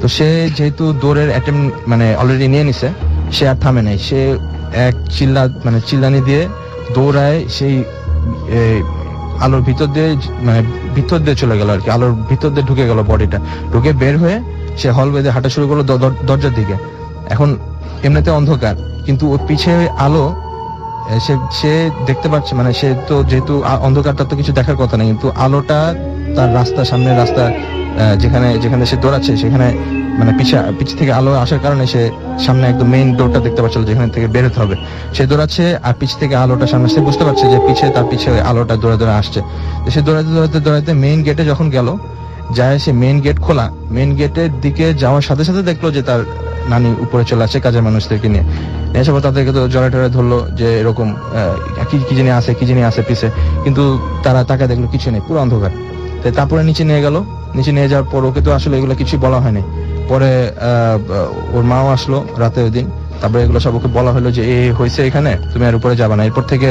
তো সে যেহেতু দৌড়ের অ্যাটেম্প মানে অলরেডি নিয়ে নিছে, সে আর থামে নাই। সে এক চিল্লানি দিয়ে দৌড়ায় সেই আলোর ভিতর দিয়ে মানে ভিতর দিয়ে চলে গেল আর কি, আলোর ভিতর দিয়ে ঢুকে গেল বডিটা, ঢুকে বের হয়ে সে হল বেঁধে হাঁটা শুরু করলো দরজার দিকে। এখন এমনিতে অন্ধকার, কিন্তু ওর পিছে আলো, সে দেখতে পাচ্ছে মানে সে তো যেহেতু অন্ধকারটা তো কিছু দেখার কথা নেই, কিন্তু আলোটা তার সামনের রাস্তা যেখানে সে দৌড়াচ্ছে সেখানে মানে পিছ থেকে আলো আসার কারণে সে সামনে একদম মেইন ডোরটা দেখতে পাচ্ছিল যেখানে থেকে বের হতে হবে। সে দৌড়াচ্ছে আর পিছ থেকে আলোটা সামনে, সে বুঝতে পারছে যে তার পিছে আলোটা দৌড়ে আসছে। তো সে দৌড়াতে মেইন গেটে যখন গেল, যায় সে মেইন গেট খোলা, মেইন গেটের দিকে যাওয়ার সাথে সাথে দেখলো যে তার নানি উপরে চলে আসছে কাজের মানুষদেরকে নিয়ে। এসব তাদেরকে তো জড়ায় ধরলো যে এরকম কি জানি আছে পিছে, কিন্তু তারা তাকে দেখলো কিছু নেই, পুরো অন্ধকার। তারপরে নিচে নিয়ে গেল, নিচে নিয়ে যাওয়ার পর ওকে তো আসলে এগুলো কিছুই বলা হয়নি। পরে ওর মাও আসলো রাতে ওই দিন, তারপরে এগুলো সব ওকে বলা হলো যে এই হয়েছে এখানে, তুমি আর উপরে যাবে না। এরপর থেকে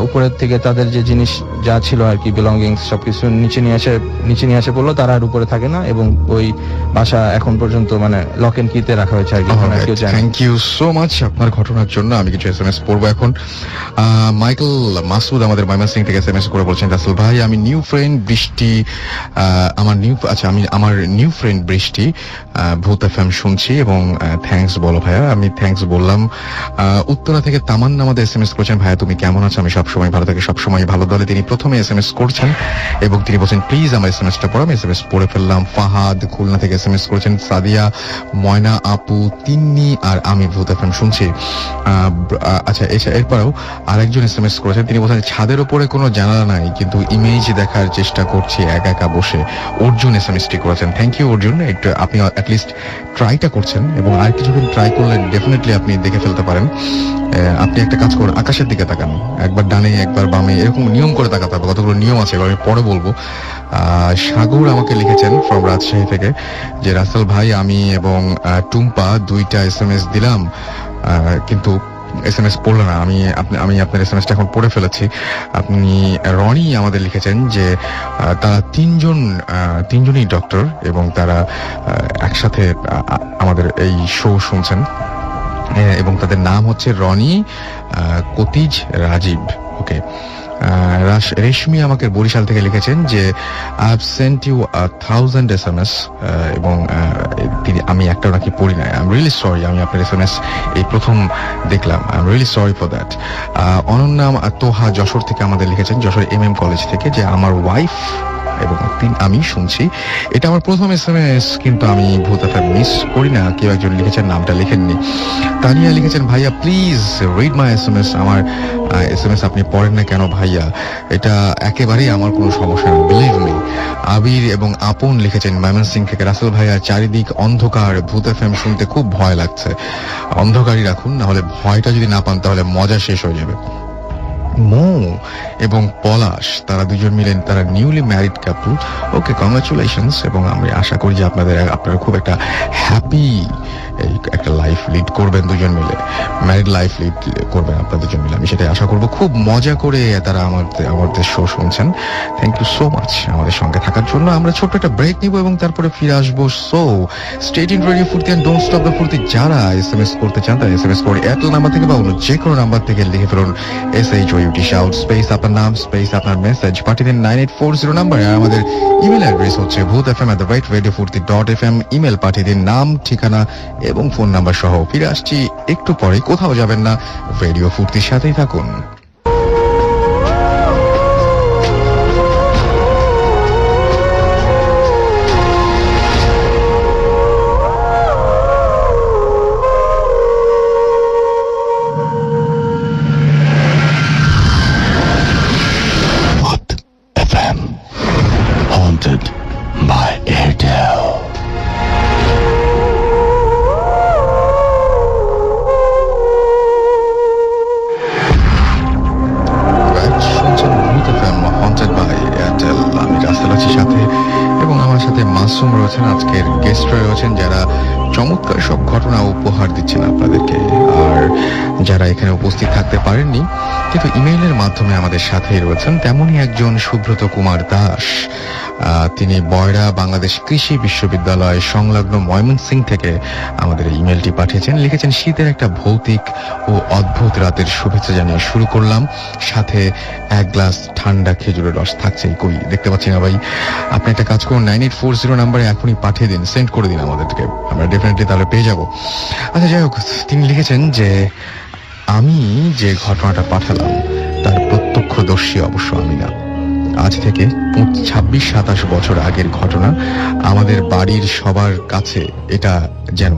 উপরের থেকে তাদের যে জিনিস যা ছিল আর কি, বিলঙ্গিংস সবকিছু নিচে নিয়ে আসে বললো, তারা আর উপরে থাকে না এবং ওই বাসা এখন পর্যন্ত মানে লক এন্ড কিতে রাখা হয়েছে আর কি। থ্যাংক ইউ সো মাচ আপনার ঘটনার জন্য। আমি কিছু এসএমএস পড়বো এখন। মাইকেল মাসুদ আমাদের ময়মনসিংহ থেকে এসএমএস করে বলছেন, রাসেল ভাই আমি নিউ ফ্রেন্ড বৃষ্টি, আমার নিউ ফ্রেন্ড বৃষ্টি ভূত এফএম শুনছি এবং থ্যাঙ্কস বলো ভাইয়া। আমি থ্যাঙ্কস বললাম। উত্তরা থেকে তামান্না আমাদের এসএমএস করেছেন, ভাইয়া তুমি কেমন আছো? আমি সবসময় ভালো থাকি, সবসময় ভালো দলে। তিনি প্রথমে এসএমএস করছেন এবং তিনি বলছেন প্লিজ আমার এসএমএসটা পড়ো। আমি এসএমএস পড়ে ফেললাম। ফাহাদ খুলনা থেকে এসএমএস করেছেন, সাদিয়া, ময়না আপু, তিন্নি আর আমি ভূত এফএম শুনছি। আচ্ছা, এরপরেও আরেকজন এসএমএস করেছেন, তিনি বলছেন ছাদের উপরে কোনো জানালা নাই কিন্তু ইমেজ দেখার চেষ্টা করছি একা একা বসে। অর্জুন এসএমএসটি করেছেন। থ্যাংক ইউ অর্জুন, একটু আপনি অ্যাটলিস্ট ট্রাইটা করছেন এবং আর কিছুদিন ট্রাই করলে ডেফিনেটলি আপনি দেখে ফেলতে পারেন। আপনি একটা কাজ করুন, আকাশের দিকে তাকান, একবার ডানে একবার বামে, এরকম নিয়ম করে তাকাতে হবে। কতগুলো নিয়ম আছে, এবার আমি পরে বলবো। সাগর আমাকে লিখেছেন ফ্রম রাজশাহী থেকে যে রাসেল ভাই আমি এবং টুম্পা দুইটা এসএমএস দিলাম কিন্তু এসএমএস পড়লো না। আমি আপনার এসএমএসটা এখন পড়ে ফেলেছি। আপনি রনি আমাদের লিখেছেন যে তারা তিনজনই ডক্টর এবং তারা একসাথে আমাদের এই শো শুনছেন এবং তাদের নাম হচ্ছে রনি, কতিজ, রাজীব। ওকে। রেশমি আমাকে বরিশাল থেকে লিখেছেন যে I have sent you 1000 SMS এবং আমি একটাও নাকি পড়ি নাই। আই এম রিয়েলি সরি, আমি আপনার এসএমএস এই প্রথম দেখলাম। I am really sorry for that. Ananya Toha Jessore থেকে আমাদের লিখেছেন, যশোর MM কলেজ থেকে, যে আমার ওয়াইফ এবং আমি শুনছি। এটা আমার প্রথম SMS, কিন্তু আমি ভূত এফএম মিস করি না। কেউ একজন লিখেছেন, নামটা লিখেননি। তানিয়া লিখেছেন, ভাইয়া প্লিজ রিড মাই SMS। আমার SMS আপনি পড়েন না কেন ভাইয়া? এটা একেবারেই আমার কোনো সমস্যা না, বিলিভ মি। আবির এবং আপন লিখেছেন ময়মনসিংহ থেকে, রাসেল ভাইয়া চারিদিক অন্ধকার, ভূত এফএম শুনতে খুব ভয় লাগছে। অন্ধকারই রাখুন, না হলে ভয়টা যদি না পান তাহলে মজা শেষ হয়ে যাবে। মো এবং পলাশ, তারা দুজন মিলেন, তারা নিউলি ম্যারিড কাপল। ওকে, কংগ্রাচুলেশনস। এবং আমি আশা করি যে আপনারা খুব একটা হ্যাপি একটা লাইফ লিড করবেন দুজন মিলে, ম্যারিড লাইফ লিড করবেন আপনারা দুজন মিলে, আমি সেটাই আশা করব। খুব মজা করে তারা আমাদের শো শুনছেন। থ্যাংক ইউ সো মাচ আমাদের সঙ্গে থাকার জন্য। আমরা ছোট্ট একটা ব্রেক নিব এবং তারপরে ফিরে আসবো। সো স্টেট ইন রেডিও ফুর্তি অ্যান্ড ডোন্ট স্টপ দ্য ফুর্তি। যারা SMS করতে চান তারা SMS করে এয়ারটেল নাম্বার থেকে বা অন্য যে কোনো নাম্বার থেকে লিখে ফেলুন SHOUT শাউট স্পেস আপনার নাম স্পেস আপনার মেসেজ পাঠিয়ে দিন 9840 নাম্বারে। আর আমাদের ইমেল অ্যাড্রেস হচ্ছে bhutfm@radiofurti.fm। ইমেল পাঠিয়ে দিন নাম, ঠিকানা এবং ফোন নাম্বার সহ। ফিরে আসছি একটু পরে, কোথাও যাবেন না, রেডিও ফুর্তির সাথেই থাকুন। Haunted by Airtel. শুনছেন ভূত এফএম হন্টেড বাই এয়ারটেল। আমি রাসেল আছি সাথে, এবং আমার সাথে মাসুম রয়েছেন, আজকের গেস্ট রয়েছেন, যারা চমৎকার সব ঘটনা উপহার দিচ্ছেন আপনাদেরকে। আর যারা এখানে উপস্থিত থাকতে পারেননি কিন্তু ইমেইলের মাধ্যমে আমাদের সাথেই রয়েছেন, তেমনই একজন সুব্রত কুমার দাস। তিনি বয়রা বাংলাদেশ কৃষি বিশ্ববিদ্যালয় সংলগ্ন ময়মনসিংহ থেকে আমাদের এই ইমেলটি পাঠিয়েছেন। লিখেছেন, শীতের একটা ভৌতিক ও অদ্ভুত রাতের শুভেচ্ছা জানিয়ে শুরু করলাম, সাথে এক গ্লাস ঠান্ডা খেজুরের রস থাকছে। কই দেখতে পাচ্ছি না ভাই। আপনি একটা কাজ করুন, 9840 নাম্বারে এখনই পাঠিয়ে দিন, সেন্ড করে দিন আমাদেরকে, আমরা ডেফিনেটলি তাহলে পেয়ে যাব। আচ্ছা, যাই হোক, তিনি লিখেছেন যে আমি যে ঘটনাটা পাঠালাম তার প্রত্যক্ষদর্শী অবশ্য আমি না। আজ থেকে 26-27 বছর আগের ঘটনা। আমাদের বাড়ির সবার কাছে এটা যেন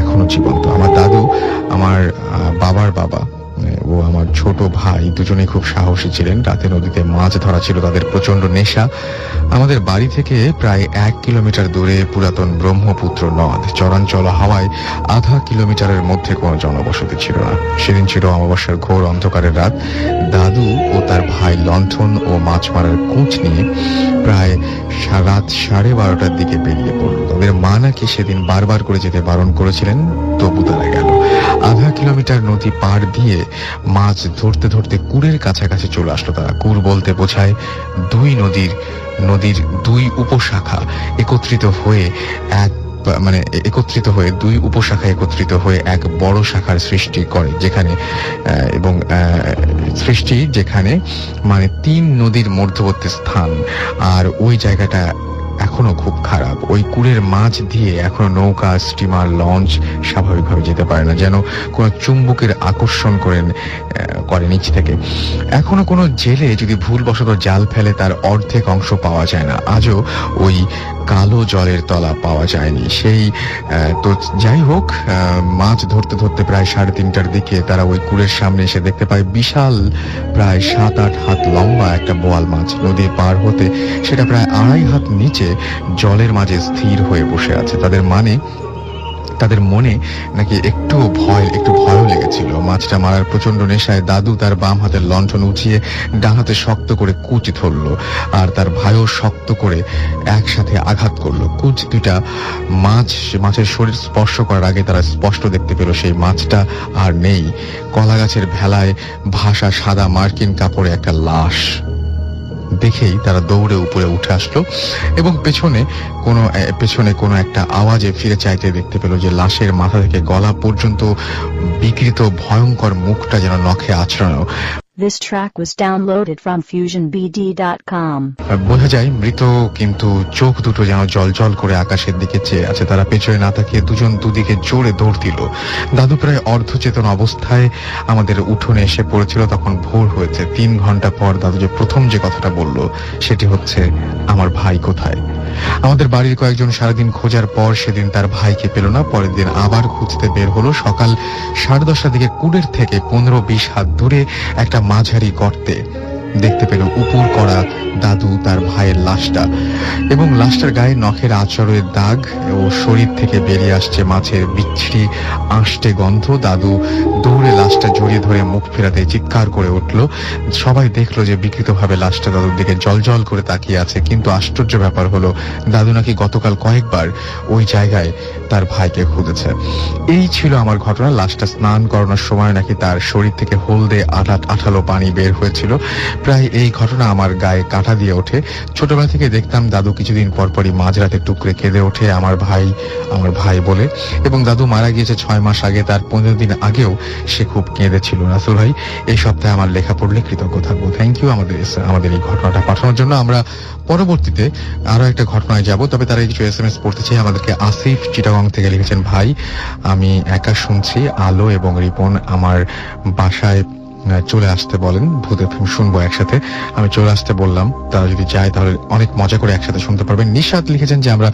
এখনো জীবন্ত। আমার দাদু, আমার বাবার বাবা ও আমার ছোট ভাই দুজনেই খুব সাহসী ছিলেন। রাতে নদীতে মাছ ধরা ছিল তাদের প্রচন্ড নেশা। আমাদের বাড়ি থেকে প্রায় 1 কিলোমিটার দূরে পুরাতন ব্রহ্মপুত্র নদ। চরাঞ্চল হাওয়ায় আধা কিলোমিটারের মধ্যে কোনো জনবসতি ছিল না। সেদিন ছিল অমাবস্যার ঘোর অন্ধকারের রাত। দাদু ও তার ভাই লণ্ঠন ও মাছ মারার কোচ নিয়ে প্রায় রাত 12:30টার দিকে বেরিয়ে পড়ল। তাদের মা নাকি সেদিন বারবার করে যেতে বারণ করেছিলেন, তবু তারা গেল। আধা কিলোমিটার নদী পার দিয়ে মাছ ধরতে ধরতে কুড়ের কাছাকাছি চলে আসলো তারা। কুর বলতে বোঝায় নদীর দুই উপশাখা একত্রিত হয়ে দুই উপশাখা একত্রিত হয়ে এক বড় শাখার সৃষ্টি করে, যেখানে মানে 3 নদীর মধ্যবর্তী স্থান। আর ওই জায়গাটা এখনো খুব খারাপ। ওই কুড়ের মাছ দিয়ে এখনো নৌকা, স্টিমার, লঞ্চ স্বাভাবিকভাবে যেতে পারে না, যেন কোনো চুম্বকের আকর্ষণ করে নিচ থেকে। এখনো কোনো জেলে যদি ভুলবশত জাল ফেলে তার অর্ধেক অংশ পাওয়া যায় না। আজও ওই কালো জলের তলা পাওয়া যায়নি। তো যাই হোক, মাছ ধরতে ধরতে প্রায় 3:30টার দিকে তারা ওই কুড়ের সামনে এসে দেখতে পায় বিশাল, প্রায় 7-8 হাত লম্বা একটা বোয়াল মাছ। নদী পার হতে সেটা প্রায় 2.5 হাত নিচে জলের মাঝে স্থির হয়ে বসে আছে। তাদের মনে নাকি একটু ভয়ও লেগেছিল। মাছটা মারার প্রচন্ড নেশায় দাদু তার বাম হাতের লণ্ঠন উঠিয়ে ডান হাতে শক্ত করে কুচ ধরলো, আর তার ভাইও শক্ত করে একসাথে আঘাত করলো। কুচ দুইটা মাছের শরীর স্পর্শ করার আগে তারা স্পষ্ট দেখতে পেল সেই মাছটা আর নেই। কলা গাছের ভেলায় ভাসা সাদা মার্কিন কাপড়ে একটা লাশ। দেখেই তারা দৌড়ে উপরে উঠে আসলো এবং পেছনে কোনো একটা আওয়াজে ফিরে চাইতে দেখতে পেল যে লাশের মাথা থেকে গলা পর্যন্ত বিকৃত ভয়ঙ্কর মুখটা যেন নখে আঁচড়ানো। This track was downloaded from FusionBD.com. বোঝা যায় মৃত, কিন্তু চোখ দুটো যেন জল করে আকাশের দিকে চেয়ে আছে। তারা পেছনে না তাকিয়ে দুজন দুদিকে জোরে দৌড় দিল। দাদু প্রায় অর্ধচেতন অবস্থায় আমাদের উঠোনে এসে পড়েছিল। তখন ভোর হয়েছে। 3 ঘন্টা পর দাদু যে প্রথম যে কথাটা বলল সেটি হচ্ছে, আমার ভাই কোথায়। আমাদের বাড়ির কয়েকজন সারাদিন খোঁজার পর সেদিন তার ভাইকে পেল না। পরের দিন আবার খুঁজতে বের হলো। সকাল 10:30টার দিকে কুড়ের থেকে 15-20 হাত দূরে একটা মাঝারি গর্তে দেখতে পেল উপর করা দাদু তার ভাইয়ের লাশটা, এবং লাশটার গায়ে নখের আঁচড়ের দাগ ও শরীর থেকে বেরিয়ে আসছে মাছের বিচ্ছিরি আঁশটে গন্ধ। দাদু দৌড়ে লাশটা জড়িয়ে ধরে মুখ ফেরাতে চিৎকার করে উঠল। সবাই দেখলো যে বিকৃতভাবে লাশটা দাদুর দিকে জল করে তাকিয়ে আছে। কিন্তু আশ্চর্য ব্যাপার হলো, দাদু নাকি গতকাল কয়েকবার ওই জায়গায় তার ভাইকে খুঁজেছে। এই ছিল আমার ঘটনা। লাশটা স্নান করানোর সময় নাকি তার শরীর থেকে হলদে আঠালো পানি বের হয়েছিল। প্রায় এই ঘটনা আমার গায়ে কাঁটা দিয়ে ওঠে। ছোটবেলা থেকে দেখতাম দাদু কিছুদিন পরপরই মাঝরাতে টুকরে কেঁদে ওঠে আমার ভাই বলে, এবং দাদু মারা গিয়েছে 6 মাস আগে। তার 15 দিন আগেও সে খুব কেঁদেছিল। রাসেল ভাই, এই সপ্তাহে আমার লেখা পড়লে কৃতজ্ঞ থাকবো। থ্যাংক ইউ আমাদের এই ঘটনাটা পাঠানোর জন্য। আমরা পরবর্তীতে আরো একটা ঘটনায় যাব, তবে তারা কিছু SMS পড়তে চাই। আমাদেরকে আসিফ চিটাগং থেকে লিখেছেন, ভাই আমি একা শুনছি, আলো এবং রিপন আমার বাসায় চলে আসতে বলেন, ভূত এফএম শুনবো একসাথে। আমি চলে আসতে বললাম, তারা যদি চায় তাহলে অনেক মজা করে একসাথে শুনতে পারবেন। নিশাত লিখেছেন যে আমরা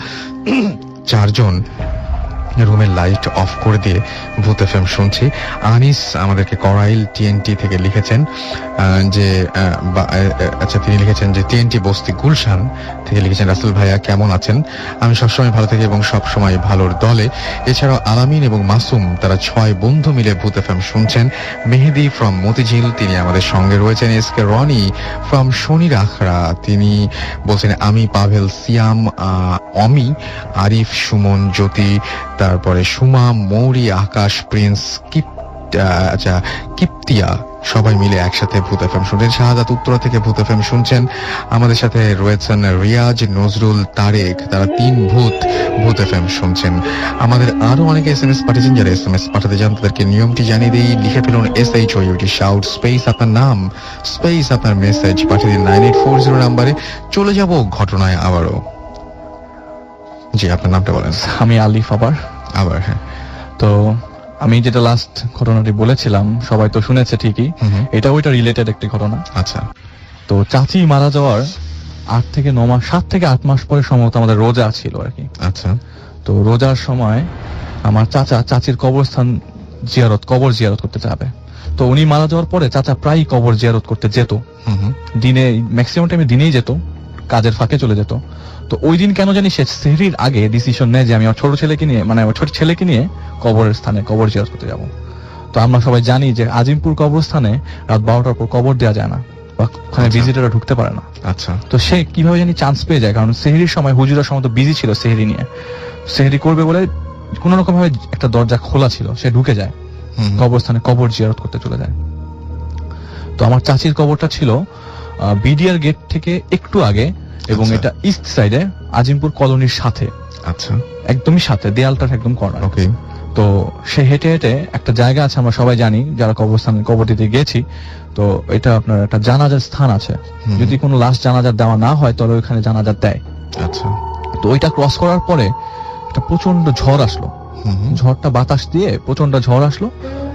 4 জন রুমের লাইট অফ করে দিয়ে ভূত এফএম শুনছি। আনিস আমাদেরকে করাইল TNT থেকে লিখেছেন যে আচ্ছা, তিনি লিখেছেন যে TNT বস্তি গুলশান থেকে লিখেছেন, রাসেল ভাইয়া কেমন আছেন? আমি সবসময় ভালো থাকি এবং সবসময় ভালোর দলে। এছাড়াও আলামিন এবং মাসুম, তারা 6 বন্ধু মিলে ভূত এফএম শুনছেন। মেহেদি ফ্রম মতিঝিল, তিনি আমাদের সঙ্গে রয়েছেন। SK রনি ফ্রম শনির আখড়া, তিনি বলছেন, আমি পাভেল, সিয়াম, অমি, আরিফ, সুমন, জ্যোতি, তারপরে সুমা, মৌরি, আকাশ, প্রিন্স, কিপ্তিয়া, সবাই মিলে একসাথে ভূত এফএম শুনছেন। শাহাদাত উত্তরা থেকে ভূত এফএম শুনছেন। আমাদের সাথে রয়েছেন রিয়াজ, নজরুল, তারেক, তারা 3 ভূত এফএম শুনছেন। আমাদের আরো অনেকে SMS পাঠিয়েছেন। যারা SMS পাঠাতে চান তাদেরকে নিয়মটি জানিয়ে দিই। লিখে ফেলুন SHOUT শাউট স্পেস আপনার নাম স্পেস আপনার মেসেজ পাঠিয়ে দিন 9840 নাম্বারে। চলে যাব ঘটনায় আবারও। জি, আপনার নামটা বলেন। আমি আলিফ আবার হ্যাঁ। তো আমি যেটা লাস্ট ঘটনাটি বলেছিলাম সবাই তো শুনেছে ঠিকই, এটা ওইটা রিলেটেড একটি ঘটনা। আচ্ছা। তো চাচি মারা যাওয়ার 8 থেকে 9 মাস, 7 থেকে 8 মাস পরে সম্ভবত আমাদের রোজা ছিল আর কি। আচ্ছা। তো রোজার সময় আমার চাচির কবর জিয়ারত করতে যাবে। তো উনি মারা যাওয়ার পরে চাচা প্রায় কবর জিয়ারত করতে যেত। দিনে ম্যাক্সিমাম টাইমে দিনেই যেত, কাজের ফাঁকে চলে যেত। তো ওই দিন কেন জানি সে সেহরির আগে ডিসিশন নেয় যে আমি আমার ছোট ছেলেকে নিয়ে কবরের স্থানে কবর জিয়ারত করতে যাব। তো আমরা সবাই জানি যে আজিমপুর কবরস্থানে রাত 12টার পর কবর দেওয়া যায় না, বা ওখানে ভিজিটররা ঢুকতে পারে না। আচ্ছা। তো সে কিভাবে জানি চান্স পেয়ে যায়, কারণ সেহরির সময় হুজুরা সম্ভবত বিজি ছিল সেহরি নিয়ে, সেহরি করবে বলে কোন রকম ভাবে একটা দরজা খোলা ছিল, সে ঢুকে যায় কবরস্থানে, কবর জিয়ারত করতে চলে যায়। তো আমার চাচির কবরটা ছিল বিডিআর গেট থেকে একটু আগে, এবং এটা ইস্ট সাইডে আজিমপুর কলোনির সাথে। আচ্ছা। একদমই সাথে, দেয়ালটার একদম কর্নার। ওকে। তো সে হেঁটে একটা জায়গা আছে, আমরা সবাই জানি যারা কবর দিতে গেছি। তো এটা আপনার একটা জানাজার স্থান আছে, যদি কোনো লাশ জানাজার দেওয়া না হয় তাহলে ওইখানে জানাজার দেয়। আচ্ছা। তো ওইটা ক্রস করার পরে একটা প্রচন্ড ঝড় আসলো, ঝড়টা বাতাস দিয়ে প্রচন্ড ঝড় আসলো,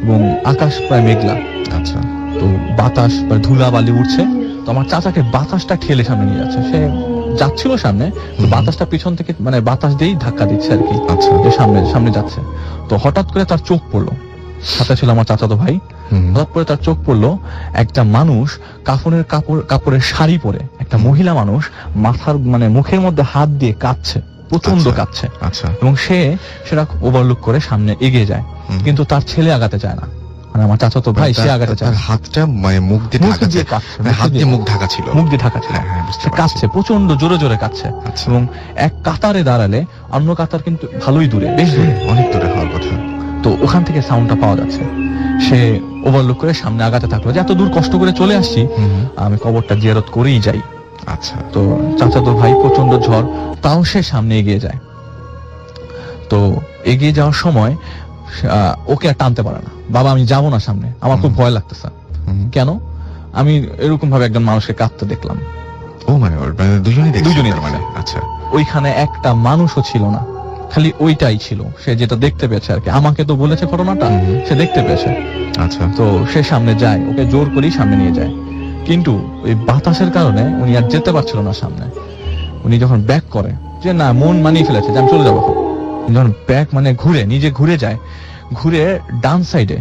এবং আকাশ প্রায় মেঘলা। আচ্ছা। তো বাতাস ধুলা বালি উঠছে। তো আমার চাচাকে বাতাসটা ঠেলে সামনে নিয়ে যাচ্ছে, সে যাচ্ছিল সামনে, বাতাসটা পিছন থেকে বাতাস দিয়েই ধাক্কা দিচ্ছে আর কি। আচ্ছা। সামনে যাচ্ছে। তো হঠাৎ করে তার চোখ পড়লো, সাথে ছিল আমার চাচাতো ভাই। হঠাৎ করে তার চোখ পড়লো, একটা মানুষ কাপড়ের শাড়ি পরে, একটা মহিলা মানুষ মাথার মুখের মধ্যে হাত দিয়ে কাঁদছে, প্রচন্ড কাঁদছে। আচ্ছা। এবং সেটা ওভারলুক করে সামনে এগিয়ে যায়, কিন্তু তার ছেলে আগাতে চায় না। আমার চাচাতো ভাই সে আগাতে চায়, হাতটা মুখ দিয়ে ঢাকা ছিল, সে কাঁদছে, প্রচন্ড জোরে জোরে কাঁদছে। এবং এক কাতারে দাঁড়ালে অন্য কাতার কিন্তু ভালোই দূরে, বেশ দূরে, অনেক দূরে হওয়ার কথা। তো ওখান থেকে সাউন্ডটা পাওয়া যাচ্ছে। সে ওভারলুক করে সামনে আগাতে থাকলো, যে এত দূর কষ্ট করে চলে আসছি, আমি কবরটা জিয়ারত করেই যাই। আচ্ছা। তো চাচাতো ভাই প্রচন্ড ঝড়, তাও সে সামনে এগিয়ে যায়। তো এগিয়ে যাওয়ার সময় ওকে আর টানতে পারে না, বাবা আমি যাবো না সামনে, আমার খুব ভয় লাগতেছে। কেন? আমি এরকম ভাবে একজন মানুষকে কাঁদতে দেখলাম। ও মাই গড, মানে দুজনেই দেখছেন দুজনেই তার মানে? দেখছি। আচ্ছা। ওইখানে একটা মানুষও ছিল না, খালি ওইটাই ছিল, সে যেটা দেখতে পেয়েছে আর কি। আমাকে তো বলেছে ঘটনাটা, হুম। সে দেখতে পেয়েছে। আচ্ছা। তো সে সামনে যায়, ওকে জোর করেই সামনে নিয়ে যায়, কিন্তু ওই বাতাসের কারণে উনি আর যেতে পারছিল না সামনে। উনি যখন ব্যাক করে, যে না মন মানিয়ে ফেলেছে যে আমি চলে যাবো, যখন ব্যাক মানে ঘুরে নিজে ঘুরে যায়, ঘুরে ডান সাইডে,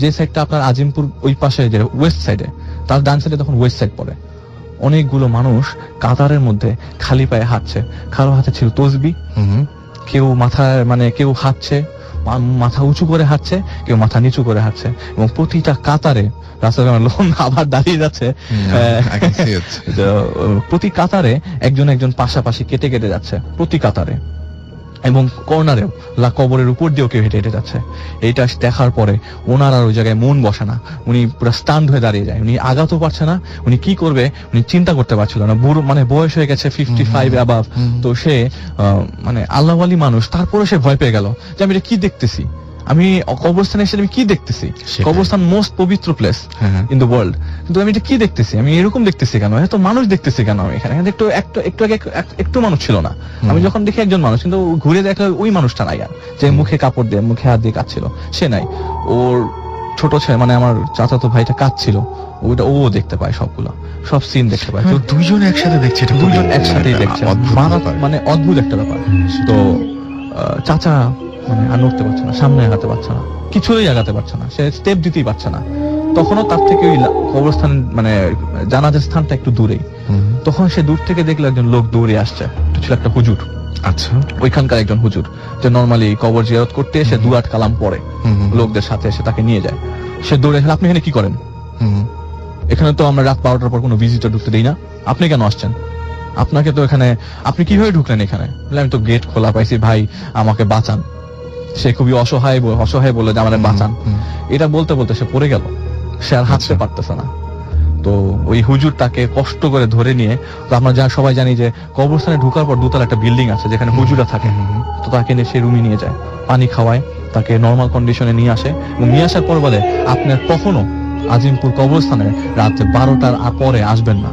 যে সাইডটা আপনার আজিমপুর ওই পাশে যে ওয়েস্ট সাইডে, তার ডান সাইডে তখন ওয়েস্ট সাইড পড়ে। অনেকগুলো মানুষ কাতারের মধ্যে খালি পায়ে হাঁটছে, কারো হাতে ছিল তসবি, হুম। কেউ মাথায় মানে কেউ হাঁটছে, মাথা উঁচু করে হাঁটছে, কেউ মাথা নিচু করে হাঁটছে, এবং প্রতিটা কাতারে রাস্তায় লোন আবার দাঁড়িয়ে যাচ্ছে। I can see it. তো, প্রতি কাতারে একজন একজন পাশাপাশি কেটে কেটে যাচ্ছে প্রতি কাতারে, এবং কর্নারেও কবরের উপর দিয়েও কেউ হেঁটে হেঁটে যাচ্ছে। এইটা দেখার পরে ওনার আর ওই জায়গায় মন বসে না, উনি পুরো স্টান্ড হয়ে দাঁড়িয়ে যায়। উনি আগাতেও পারছে না, উনি কি করবে উনি চিন্তা করতে পারছিল না। বুড়ো মানে বয়স হয়ে গেছে 55 অ্যাবাভ। তো সে মানে আল্লাহওয়ালি মানুষ, তারপরে সে ভয় পেয়ে গেল যে আমি এটা কি দেখতেছি, আমি কবরস্থানে এসে আমি কি দেখতেছি। সেটাই। কবরস্থান মোস্ট পবিত্র প্লেস হ্যাঁ। ইন দ্য ওয়ার্ল্ড, কিন্তু আমি এটা কি দেখতেছি, আমি এরকম দেখতেছি কেন, এত মানুষ দেখতেছি কেন আমি এখানে? এখানে একটু একটু একটু আগে একটু মানুষ ছিল না। আমি যখন দেখি একজন মানুষ, কিন্তু ঘুরে দেখলে ওই মানুষটা নাই আর, যে মুখে কাপড় দিয়ে মুখে হাত দিয়ে কাঁদছিল, সে নাই। ওর ছোট ছেলে মানে আমার চাচাতো ভাইটা কাঁদছিল, ওইটা ও দেখতে পায়, সবগুলো সব সিন দেখতে পায়। তো দুইজন একসাথে দেখছে, এটা খুবই দুজন একসাথেই মানে দেখছে, অদ্ভুত ব্যাপার। মানে অদ্ভুত একটা ব্যাপার। তো চাচা মানে আর নড়তে পারছে না, সামনে আগাতে পারছে না, কিছুই আগাতে পারছে না, সে স্টেপ দিতেই পারছে না। তখনও তার থেকে ওই কবরস্থান মানে জানাজার স্থানটা একটু দূরেই। হুম। তখন সে দূর থেকে দেখলো একজন লোক দৌড়ে আসছে, এটা ছিল একটা হুজুর, আচ্ছা। ওইখানকার একজন হুজুর, যে নর্মালি কবর জিয়ারত করতে এসে দুয়াট কালাম পড়ে, হুম। লোকদের সাথে এসে তাকে নিয়ে যায়। সে দৌড়ে এসে, আপনি এখানে কি করেন? হুম। এখানে তো আমরা রাত 12টার পর কোনো ভিজিটর ঢুকতে দেই না, আপনি কেন আসছেন? আপনাকে তো এখানে, আপনি কিভাবে ঢুকলেন এখানে? বলে, আমি তো গেট খোলা পাইছি ভাই, আমাকে বাঁচান। সে খুবই অসহায় বলে যে আমাদের বাঁচান। হুম। এটা বলতে বলতে সে পড়ে গেল, সে আর হাঁটতে আচ্ছা। পারতেছে না। তো ওই হুজুর তাকে কষ্ট করে ধরে নিয়ে, তো আমরা যা সবাই জানি যে কবরস্থানে ঢোকার পর দোতলা একটা বিল্ডিং আছে যেখানে হুজুরা থাকে, তো তাকে নিয়ে সে রুমে নিয়ে যায়, পানি খাওয়ায়, তাকে নর্মাল কন্ডিশনে নিয়ে আসে, এবং নিয়ে আসার পর বলে আপনার কখনো আজিমপুর কবরস্থানে রাত 12টার পরে আসবেন না,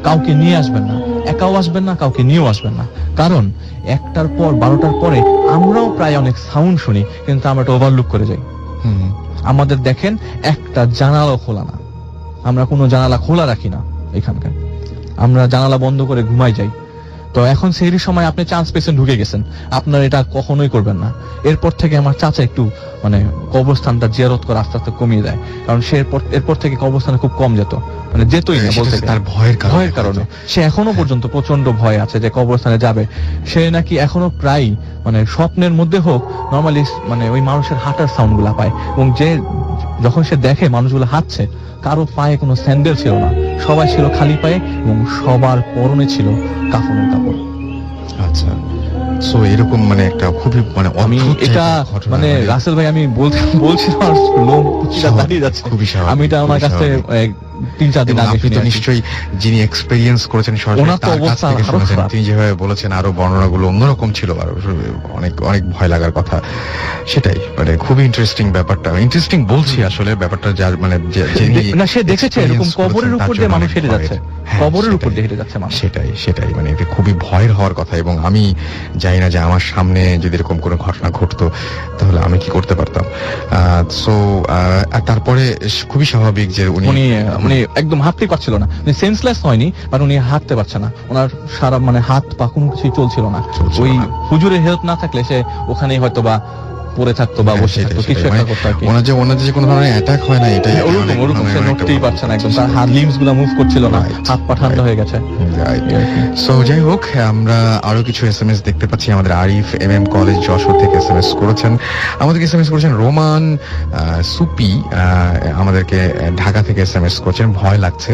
কাউকে নিয়ে আসবেন না, একাও আসবেন না, কাউকে নিয়েও আসবেন না। কারণ 1টার পর 12টার পরে আমরাও প্রায় অনেক সাউন্ড শুনি, কিন্তু আমরা এটা ওভারলুক করে যাই। হুম। আমাদের দেখেন একটা জানালাও খোলা না, আমরা কোনো জানালা খোলা রাখি না এখানকার, আমরা জানালা বন্ধ করে ঘুমাই যাই। তো এখন সেই সময় আপনি চান্স পেয়েছেন, ঢুকে গেছেন, আপনার এটা কখনোই করবেন না। এরপর থেকে আমার চাচা একটু মানে কবরস্থানটা জিয়ারত করে আস্তে আস্তে কমিয়ে দেয়, কারণ সে এরপর থেকে কবরস্থানে খুব কম যেত, মানে যেতই না বলতে গেলে। তার ভয়ের কারণে সে এখনো পর্যন্ত প্রচন্ড ভয় আছে যে কবরস্থানে যাবে। সে নাকি এখনো প্রায় মানে স্বপ্নের মধ্যে হোক নরমালি মানে ওই মানুষের হাঁটার সাউন্ড গুলা পায়, এবং যে যখন সে দেখে মানুষগুলো হাঁটছে, কারো পায়ে কোনো স্যান্ডেল ছিল না, সবাই ছিল খালি পায়ে, এবং সবার পরনে ছিল কাফনের কাপড়। আচ্ছা। সো এরকম মানে একটা খুবই মানে আমি অদ্ভুত এটা টাইপের ঘটনা, মানে রাসেল ভাই আমি বলছিলাম আর লোম কুচিটা স্বাভাবিক, দাঁড়িয়ে যাচ্ছে। খুবই স্বাভাবিক, আমি এটা আমার খুবই কাছে স্বাভাবিক। 3-4 দিন এবং আগে আপনি তো শুনে নিশ্চয়ই যিনি এক্সপেরিয়েন্স করেছেন সরাসরি ওনার তো তার কাছ অবস্থা থেকে আরো শুনেছেন, খারাপ। তিনি যেভাবে বলেছেন আরো বর্ণনাগুলো অন্যরকম ছিল, আর অনেক অনেক ভয় লাগার কথা। সেটাই মানে খুবই ইন্টারেস্টিং ব্যাপারটা, ইন্টারেস্টিং বলছি আসলে ব্যাপারটা, যার মানে না সে দেখেছে এরকম কবরের উপর দিয়ে মানুষ হেঁটে যাচ্ছে, কবরের উপর দিয়ে হেঁটে যাচ্ছে মানুষ। সেটাই মানে এটা খুবই ভয়ের হওয়ার কথা। এবং আমি জানি না যে আমার সামনে যদি এরকম কোনো ঘটনা ঘটতো তাহলে আমি কি করতে পারতাম। সো তারপরে খুবই স্বাভাবিক যে উনি একদম হাঁটতে পারছিল না, সেন্সলেস হয়নি, বাট উনি হাঁটতে পারছে না, ওনার সারা মানে হাত পা কোনো কিছুই চলছিল না। চলছিল ওই না। হুজুরের হেল্প না থাকলে সে ওখানেই হয়তো বা পড়ে থাকতো বা বসে থাকতো, কিছু একটা করতো আর কি। ওনার যে কোনো ধরনের অ্যাটাক হয় না, এটাই ওরকম সে নড়তেই পারছে না, একদম তার হাত লিমস গুলা মুভ করছিল না, Right, হাত পা ঠান্ডা হয়ে গেছে। সো যাই হোক, আমরা আরো কিছু এসএমএস দেখতে পাচ্ছি। আমাদের আরিফ কলেজ যশোর থেকে এসএমএস করেছেন, আমাদেরকে এসএমএস করেছেন রোমান সুপি, আমাদেরকে ঢাকা থেকে এসএমএস করেছেন, ভয় লাগছে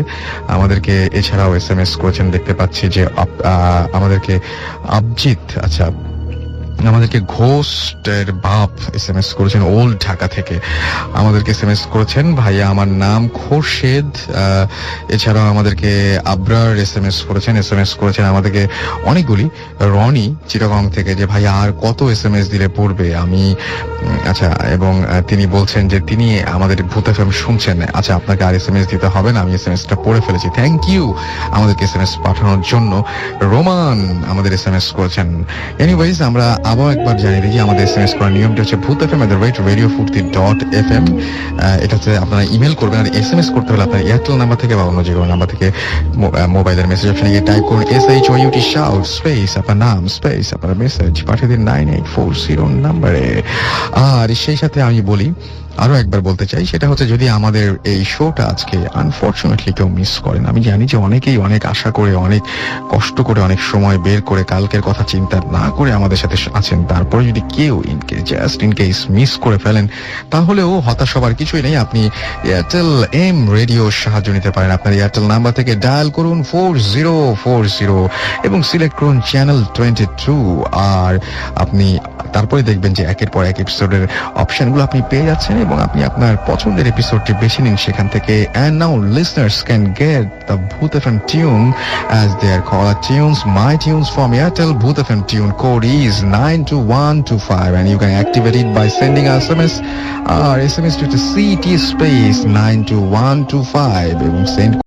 আমাদেরকে। এছাড়াও এসএমএস করেছেন দেখতে পাচ্ছি যে আমাদেরকে আবজিৎ, আচ্ছা আমাদেরকে ঘোস্টের বাপ এসএমএস করেছেন ওল্ড ঢাকা থেকে, আমাদেরকে এসএমএস করেছেন ভাইয়া আমার নাম খোরশেদ। এছাড়াও আমাদেরকে আবরার এসএমএস করেছেন আমাদেরকে অনেকগুলি। রনি চিটাগং থেকে যে ভাইয়া আর কত এসএমএস দিলে পড়বে আমি, আচ্ছা, এবং তিনি বলছেন যে তিনি আমাদের ভূত এফএম শুনছেন। আচ্ছা, আপনাকে আর এসএমএস দিতে হবে না, আমি এসএমএসটা পড়ে ফেলেছি। থ্যাংক ইউ আমাদেরকে এসএমএস পাঠানোর জন্য। রোমান আমাদের এসএমএস করেছেন। এনিওয়েজ, আমরা আবার একবার জানিয়ে দিই যে আমাদের এসএমএস করার নিয়মটা হচ্ছে bhuthfm@radiofurti.fm। এটাতে আপনারা ইমেল করবেন, আর এসএমএস করতে হলে আপনার এয়ারটেল নাম্বার থেকে বা অন্য যে কোনো নাম্বার থেকে মোবাইলের মেসেজ অপশনে গিয়ে টাইপ করুন SHOUT শাউট স্পেস আপনার নাম স্পেস আপনার মেসেজ পাঠিয়ে দিন 9840 নাম্বারে। আর সেই সাথে আমি বলি, আরো একবার বলতে চাই, সেটা হচ্ছে যদি আমাদের এই শোটা আজকে আনফরচুনেটলি কেউ মিস করেন, আমি জানি যে অনেকেই অনেক আশা করে, অনেক কষ্ট করে, অনেক সময় বের করে কালকের কথা চিন্তা না করে আমাদের সাথে আছেন, তারপরে যদি কেউ জাস্ট ইন কেস মিস করে ফেলেন, তাহলেও হতাশ হবার কিছুই নেই। আপনি এয়ারটেল এম রেডিওর সাহায্য নিতে পারেন। আপনার এয়ারটেল নাম্বার থেকে ডায়াল করুন 4040 এবং সিলেক্ট করুন চ্যানেল 22, আর আপনি তারপরে দেখবেন যে একের পর এক এপিসোডের অপশনগুলো আপনি পেয়ে যাচ্ছেন এবং আপনি আপনার পছন্দের এপিসোডটি বেছে নিন সেখান থেকে। And now listeners can get the Booth FM tune as their caller tunes. My tunes from Airtel Booth FM tune code is 92125 and you can activate it by sending SMS or SMS to the CT space 92125 এবং send